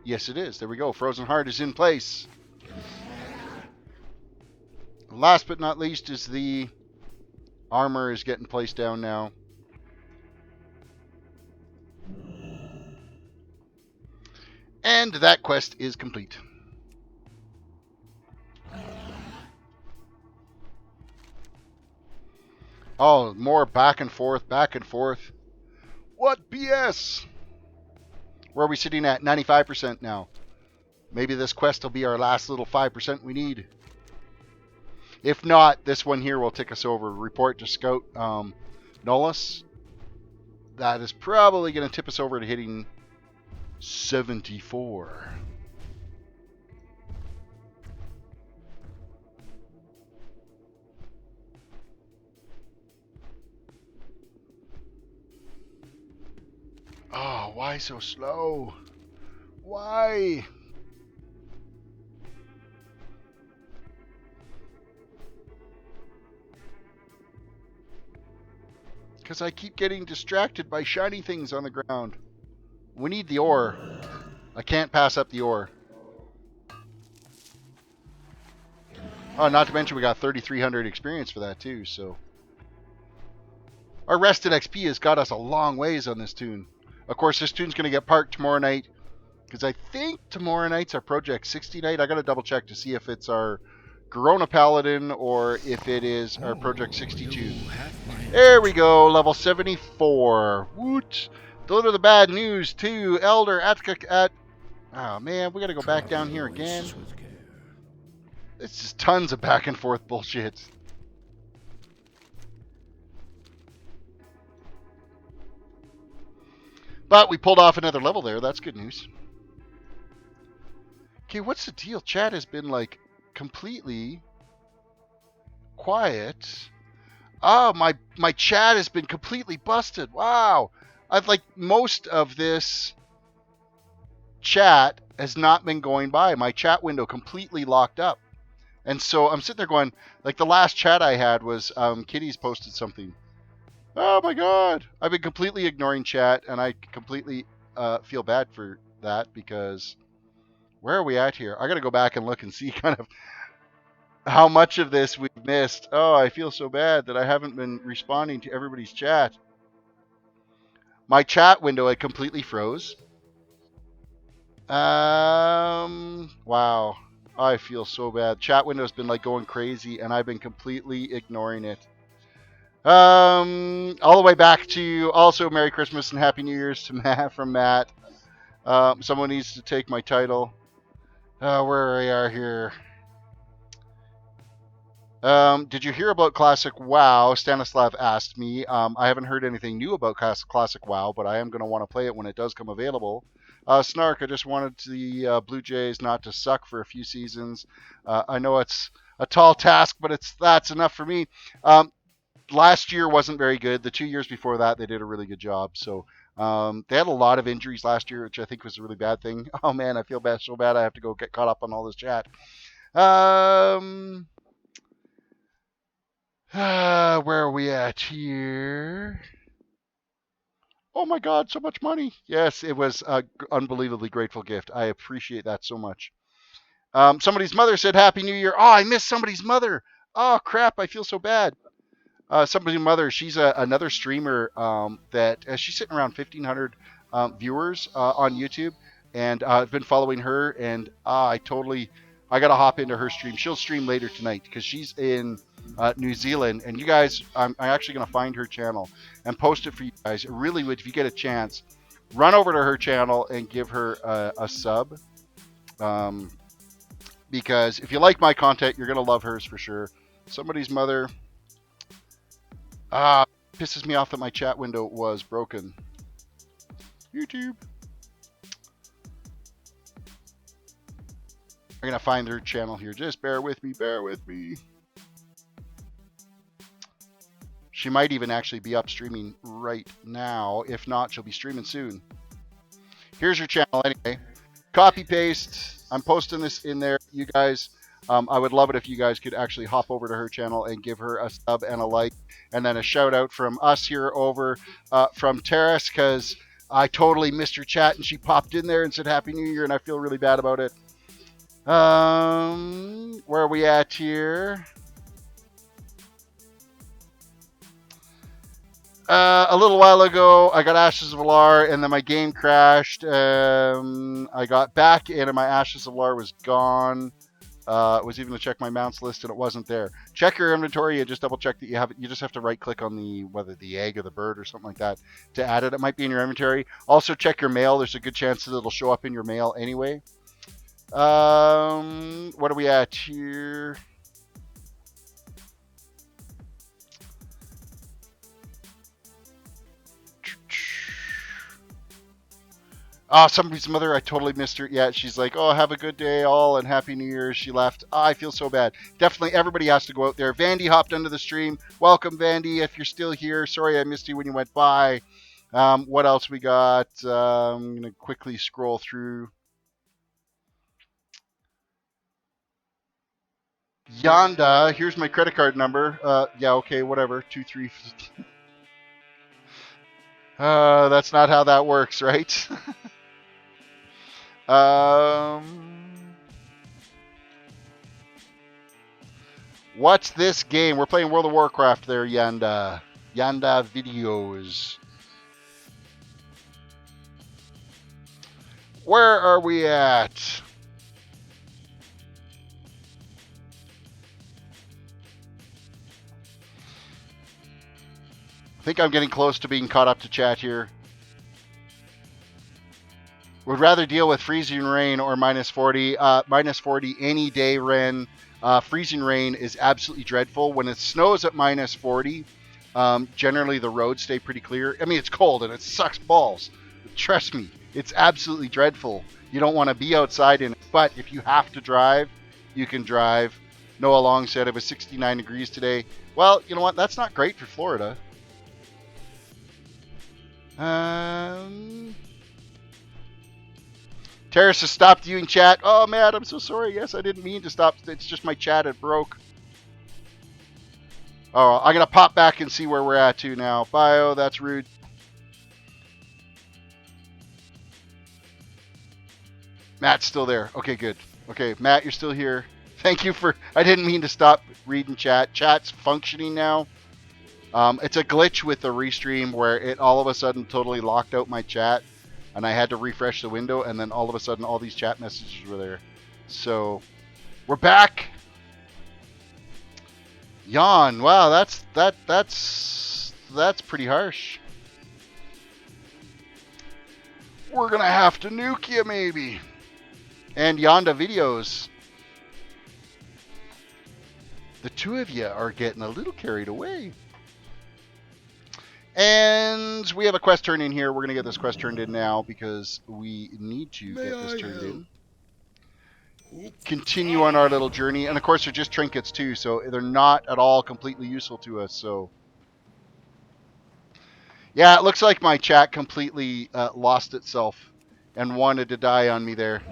Yes, it is. There we go. Frozen heart is in place. Last but not least is the armor is getting placed down now. And that quest is complete. Oh, more back and forth, back and forth. What BS? Where are we sitting at? 95% now. Maybe this quest will be our last little 5% we need. If not, this one here will tick us over. Report to Scout Nolus. That is probably going to tip us over to hitting 74. Oh, why so slow? Why? Because I keep getting distracted by shiny things on the ground. We need the ore. I can't pass up the ore. Oh, not to mention we got 3,300 experience for that too, so... Our rested XP has got us a long ways on this toon. Of course, this toon's going to get parked tomorrow night, because I think tomorrow night's our Project 60 night. I got to double check to see if it's our Garona Paladin or if it is our Project 62. There we go, level 74. Woot! Deliver the bad news to Elder Attica. Oh man, we got to go back down here again. It's just tons of back and forth bullshit. But we pulled off another level there. That's good news. Okay, what's the deal? Chat has been like completely quiet. Oh, my chat has been completely busted. Wow. I've like most of this chat has not been going by. My chat window completely locked up. And so I'm sitting there going, like the last chat I had was Kitty's posted something. Oh my god! I've been completely ignoring chat, and I completely feel bad for that because where are we at here? I gotta go back and look and see kind of how much of this we've missed. Oh, I feel so bad that I haven't been responding to everybody's chat. My chat window had completely froze. Wow. I feel so bad. Chat window's been like going crazy, and I've been completely ignoring it. All the way back to also Merry Christmas and Happy New Year's to Matt from Matt. Someone needs to take my title. Where we are here. Did you hear about Classic WoW? Stanislav asked me. I haven't heard anything new about Classic WoW, but I am going to want to play it when it does come available. Snark, I just wanted the Blue Jays not to suck for a few seasons. I know it's a tall task, but that's enough for me. Last year wasn't very good. The 2 years before that, they did a really good job. So they had a lot of injuries last year, which I think was a really bad thing. Oh man, I feel so bad. I have to go get caught up on all this chat. Where are we at here? Oh my God, so much money. Yes, it was an unbelievably grateful gift. I appreciate that so much. Somebody's mother said Happy New Year. Oh, I missed somebody's mother. Oh, crap. I feel so bad. Somebody's mother, she's another streamer that she's sitting around 1,500 viewers on YouTube. And I've been following her, and I got to hop into her stream. She'll stream later tonight because she's in New Zealand. And you guys, I'm actually going to find her channel and post it for you guys. It really would, if you get a chance, run over to her channel and give her a sub. Because if you like my content, you're going to love hers for sure. Somebody's mother. Pisses me off that my chat window was broken. YouTube. I'm going to find their channel here. Just bear with me. Bear with me. She might even actually be up streaming right now. If not, she'll be streaming soon. Here's her channel anyway. Copy paste. I'm posting this in there. You guys, I would love it if you guys could actually hop over to her channel and give her a sub and a like. And then a shout out from us here over from Terris, because I totally missed her chat and she popped in there and said Happy New Year, and I feel really bad about it. Where are we at here? A little while ago, I got Ashes of Alar, and then my game crashed. I got back in, and my Ashes of Alar was gone. Was even to check my mounts list, and it wasn't there. Check your inventory and just double check that you have it. You just have to right click on whether the egg or the bird or something like that to add it. It might be in your inventory. Also check your mail. There's a good chance that it'll show up in your mail anyway. What are we at here? Oh, somebody's mother, I totally missed her. Yeah, she's like, oh, have a good day all and Happy New Year. She left. Oh, I feel so bad. Definitely everybody has to go out there. Vandy hopped into the stream. Welcome, Vandy, if you're still here. Sorry I missed you when you went by. What else we got? I'm going to quickly scroll through. Yanda, here's my credit card number. Yeah, okay, whatever. 23. That's not how that works, right? What's this game? We're playing World of Warcraft there, Yanda. Yanda videos. Where are we at? I think I'm getting close to being caught up to chat here. Would rather deal with freezing rain or minus 40. Minus 40 any day, Ren. Freezing rain is absolutely dreadful. When it snows at minus 40, generally the roads stay pretty clear. I mean, it's cold and it sucks balls. Trust me, it's absolutely dreadful. You don't want to be outside in it. But if you have to drive, you can drive. Noah Long said it was 69 degrees today. Well, you know what? That's not great for Florida. Terrace has stopped viewing chat. Oh, Matt, I'm so sorry. Yes, I didn't mean to stop. It's just my chat, it broke. Oh, I'm going to pop back and see where we're at to now. Bio, that's rude. Matt's still there. Okay, good. Okay, Matt, you're still here. Thank you for... I didn't mean to stop reading chat. Chat's functioning now. It's a glitch with the restream where it all of a sudden totally locked out my chat. and I had to refresh the window, and then all of a sudden all these chat messages were there. So we're back. Yawn. Wow, that's pretty harsh. We're gonna have to nuke you maybe. And Yonda videos. The two of you are getting a little carried away. And we have a quest turned in here. We're going to get this quest turned in now because we need to get this turned in. Continue on our little journey. And of course, they're just trinkets too, so they're not at all completely useful to us. So, yeah, it looks like my chat completely lost itself and wanted to die on me there.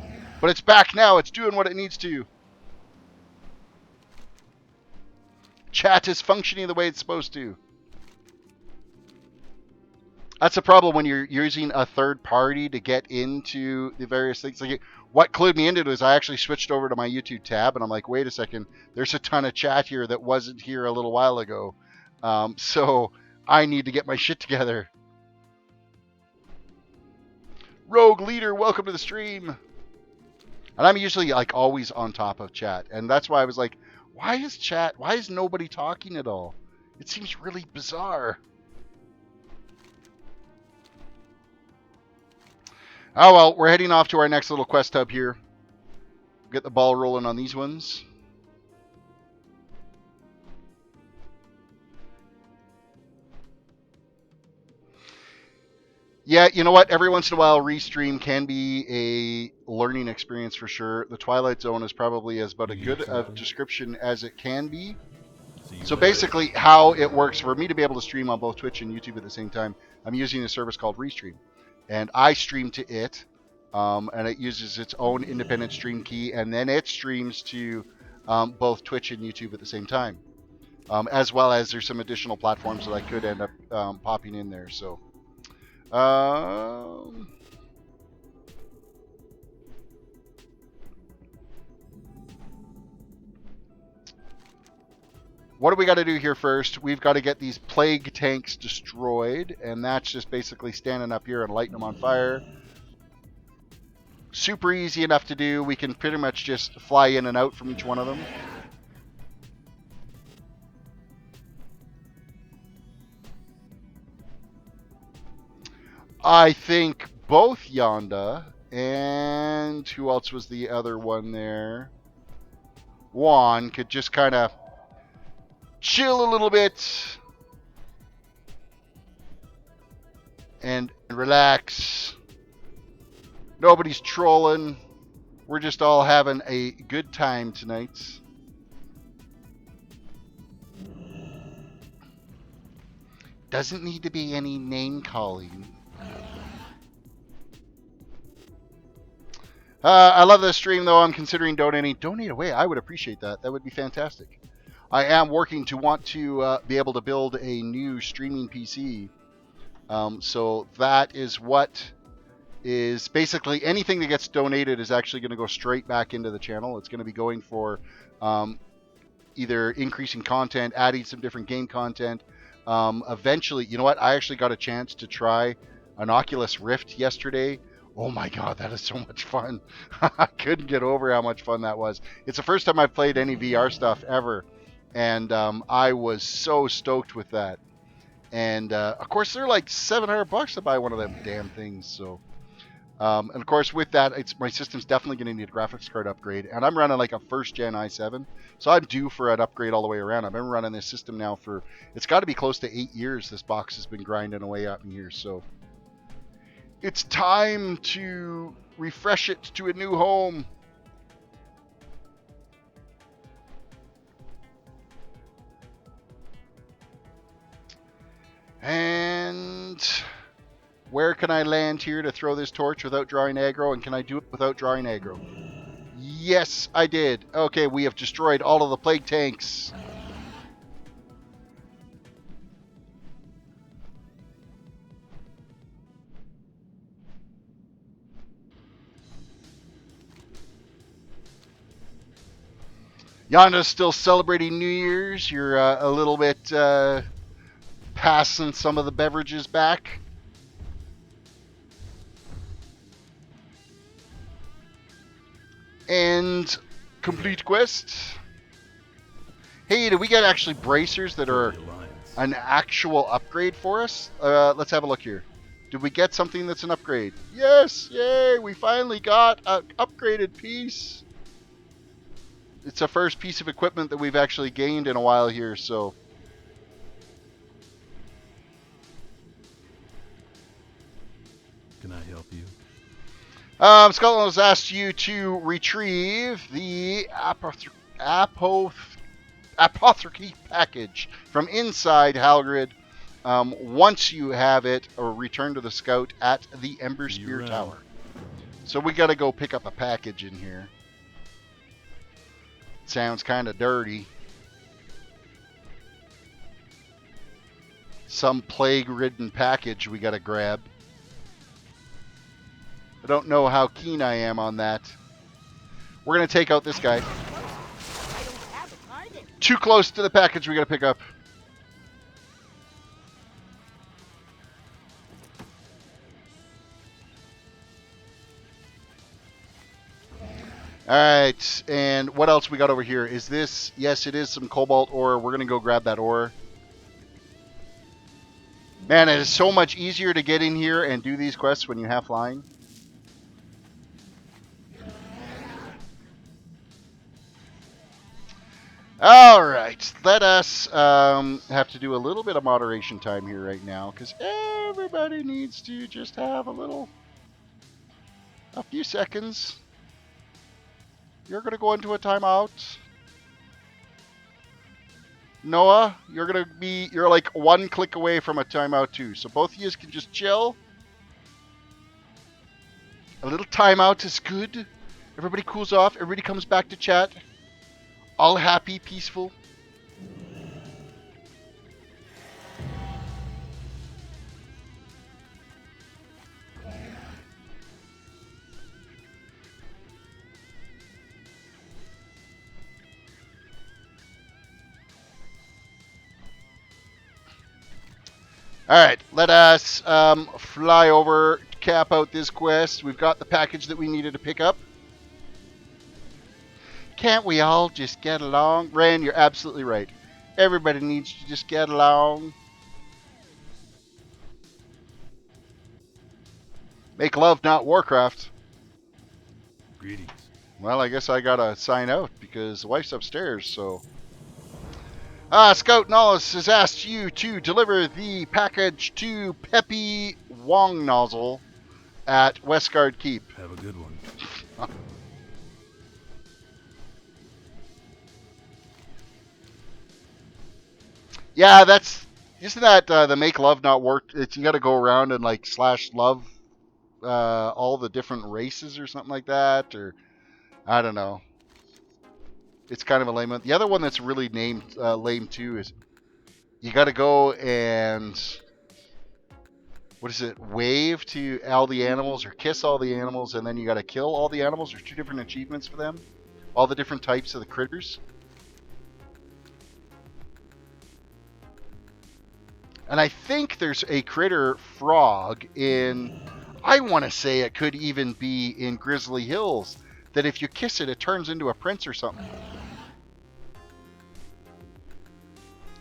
But it's back now. It's doing what it needs to. Chat is functioning the way it's supposed to. That's a problem when you're using a third party to get into the various things. Like, what clued me into it is I actually switched over to my YouTube tab, and I'm like, wait a second, there's a ton of chat here that wasn't here a little while ago. So I need to get my shit together. Rogue Leader, welcome to the stream. And I'm usually like always on top of chat, and that's why I was like, why is nobody talking at all? It seems really bizarre. Oh well, we're heading off to our next little quest hub here. Get the ball rolling on these ones. Yeah, you know what? Every once in a while, restream can be a learning experience for sure. The Twilight Zone is probably as about a good of description as it can be. So basically, how it works for me to be able to stream on both Twitch and YouTube at the same time, I'm using a service called Restream. And I stream to it, and it uses its own independent stream key, and then it streams to both Twitch and YouTube at the same time. As well as there's some additional platforms that I could end up popping in there. So, what do we got to do here first? We've got to get these plague tanks destroyed, and that's just basically standing up here and lighting them on fire. Super easy enough to do. We can pretty much just fly in and out from each one of them. I think both Yonda and who else was the other one there? Juan could just kind of chill a little bit and relax. Nobody's trolling. We're just all having a good time tonight. Doesn't need to be any name calling. I love this stream, though. I'm considering donating. Donate away. I would appreciate that. That would be fantastic. I am working to want to be able to build a new streaming PC. So that is what is basically anything that gets donated is actually going to go straight back into the channel. It's going to be going for either increasing content, adding some different game content. Eventually, you know what? I actually got a chance to try an Oculus Rift yesterday. Oh my god, that is so much fun. I couldn't get over how much fun that was. It's the first time I've played any VR stuff ever. And I was so stoked with that. And of course, they're like $700 to buy one of them damn things. So, and of course, with that, my system's definitely going to need a graphics card upgrade. And I'm running like a first gen i7, so I'm due for an upgrade all the way around. I've been running this system now for it's got to be close to 8 years. This box has been grinding away at me here, so it's time to refresh it to a new home. And where can I land here to throw this torch without drawing aggro? And can I do it without drawing aggro? Yes, I did. Okay, we have destroyed all of the plague tanks. Yonda's still celebrating New Year's. You're a little bit passing some of the beverages back. And complete quest. Hey, did we get actually bracers that are an actual upgrade for us? Let's have a look here. Did we get something that's an upgrade? Yes! Yay! We finally got an upgraded piece. It's the first piece of equipment that we've actually gained in a while here, so... Can I help you? Scotland has asked you to retrieve the apothecary package from inside Halgrid. Once you have it, or return to the scout at the Ember Spear Tower. So we got to go pick up a package in here. Sounds kind of dirty. Some plague-ridden package we got to grab. I don't know how keen I am on that. We're going to take out this guy. Too close to the package we got to pick up. Alright, and what else we got over here? Is this... Yes, it is some cobalt ore. We're going to go grab that ore. Man, it is so much easier to get in here and do these quests when you have flying. Alright, let us have to do a little bit of moderation time here right now, because everybody needs to just have a few seconds. You're going to go into a timeout. Noah, you're like one click away from a timeout too, so both of you can just chill. A little timeout is good. Everybody cools off, everybody comes back to chat. All happy, peaceful. Alright, let us fly over, cap out this quest. We've got the package that we needed to pick up. Can't we all just get along? Ren, you're absolutely right. Everybody needs to just get along. Make love, not Warcraft. Greetings. Well, I guess I gotta sign out because the wife's upstairs, so... Scout Nollis has asked you to deliver the package to Peppy Wong Nozzle at Westguard Keep. Have a good one. Yeah, isn't that the make love not work? You got to go around and like slash love all the different races or something like that, or I don't know. It's kind of a lame one. The other one that's really named lame too is you got to go and what is it? Wave to all the animals or kiss all the animals, and then you got to kill all the animals. There's 2 different achievements for them. All the different types of the critters. And I think there's a critter frog in, I want to say it could even be in Grizzly Hills, that if you kiss it, it turns into a prince or something.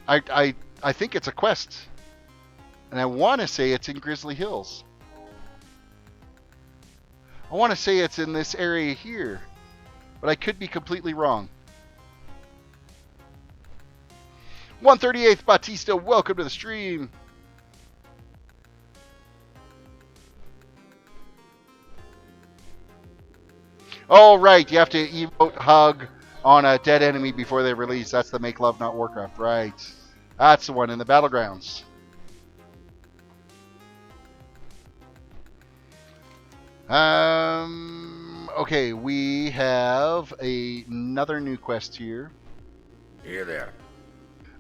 I think it's a quest. And I want to say it's in Grizzly Hills. I want to say it's in this area here. But I could be completely wrong. 138th Batista, welcome to the stream. Oh, right. You have to emote hug on a dead enemy before they release. That's the Make Love Not Warcraft. Right. That's the one in the Battlegrounds. Okay, we have another new quest here. Here there.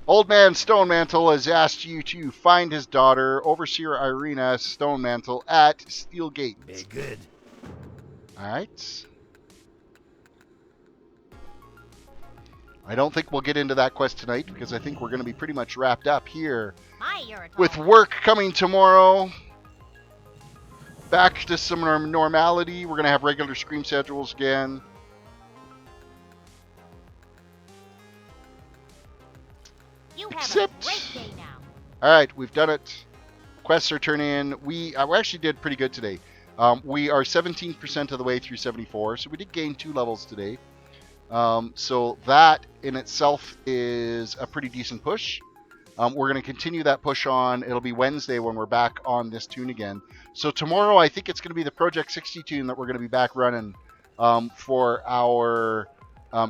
Old Man Stonemantle has asked you to find his daughter, Overseer Irina Stonemantle, at Steel Gate. Be good. Alright. I don't think we'll get into that quest tonight, because I think we're going to be pretty much wrapped up here. With work coming tomorrow. Back to some normality. We're going to have regular stream schedules again. Accept. Great day now. All right, we've done it. Quests are turning in. We actually did pretty good today. We are 17% of the way through 74, so we did gain 2 levels today. So that in itself is a pretty decent push. We're going to continue that push on. It'll be Wednesday when we're back on this toon again. So tomorrow, I think it's going to be the Project 60 toon that we're going to be back running for our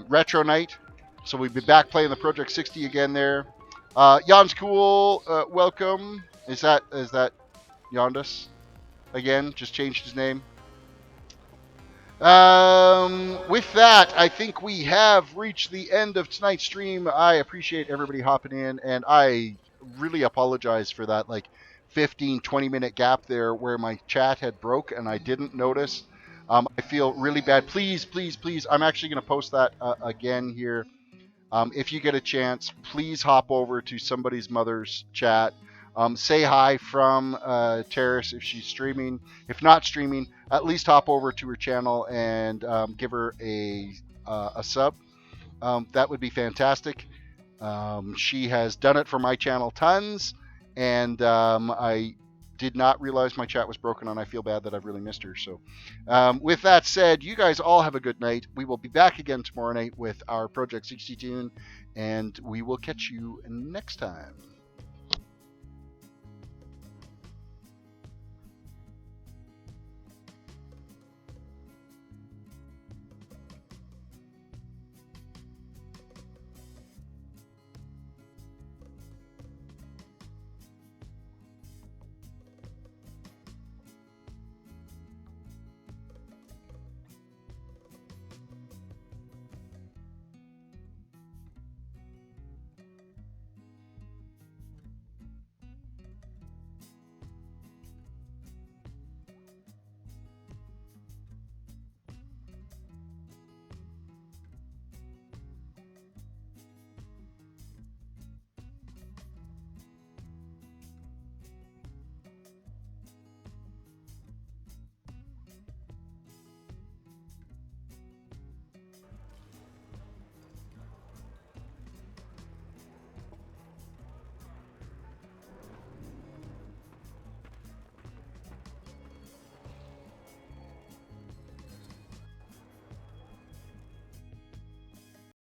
retro night. So we'll be back playing the Project 60 again there. Jan's cool. Welcome. Is that Yondus again? Just changed his name. With that, I think we have reached the end of tonight's stream. I appreciate everybody hopping in, and I really apologize for that 15-20 minute gap there where my chat had broke and I didn't notice. I feel really bad. Please, please, please. I'm actually going to post that again here. If you get a chance, please hop over to somebody's mother's chat. Say hi from Terris if she's streaming. If not streaming, at least hop over to her channel and give her a sub. That would be fantastic. She has done it for my channel tons, and I did not realize my chat was broken, and I feel bad that I've really missed her. So with that said, you guys all have a good night. We will be back again tomorrow night with our Project 60 toon, and we will catch you next time.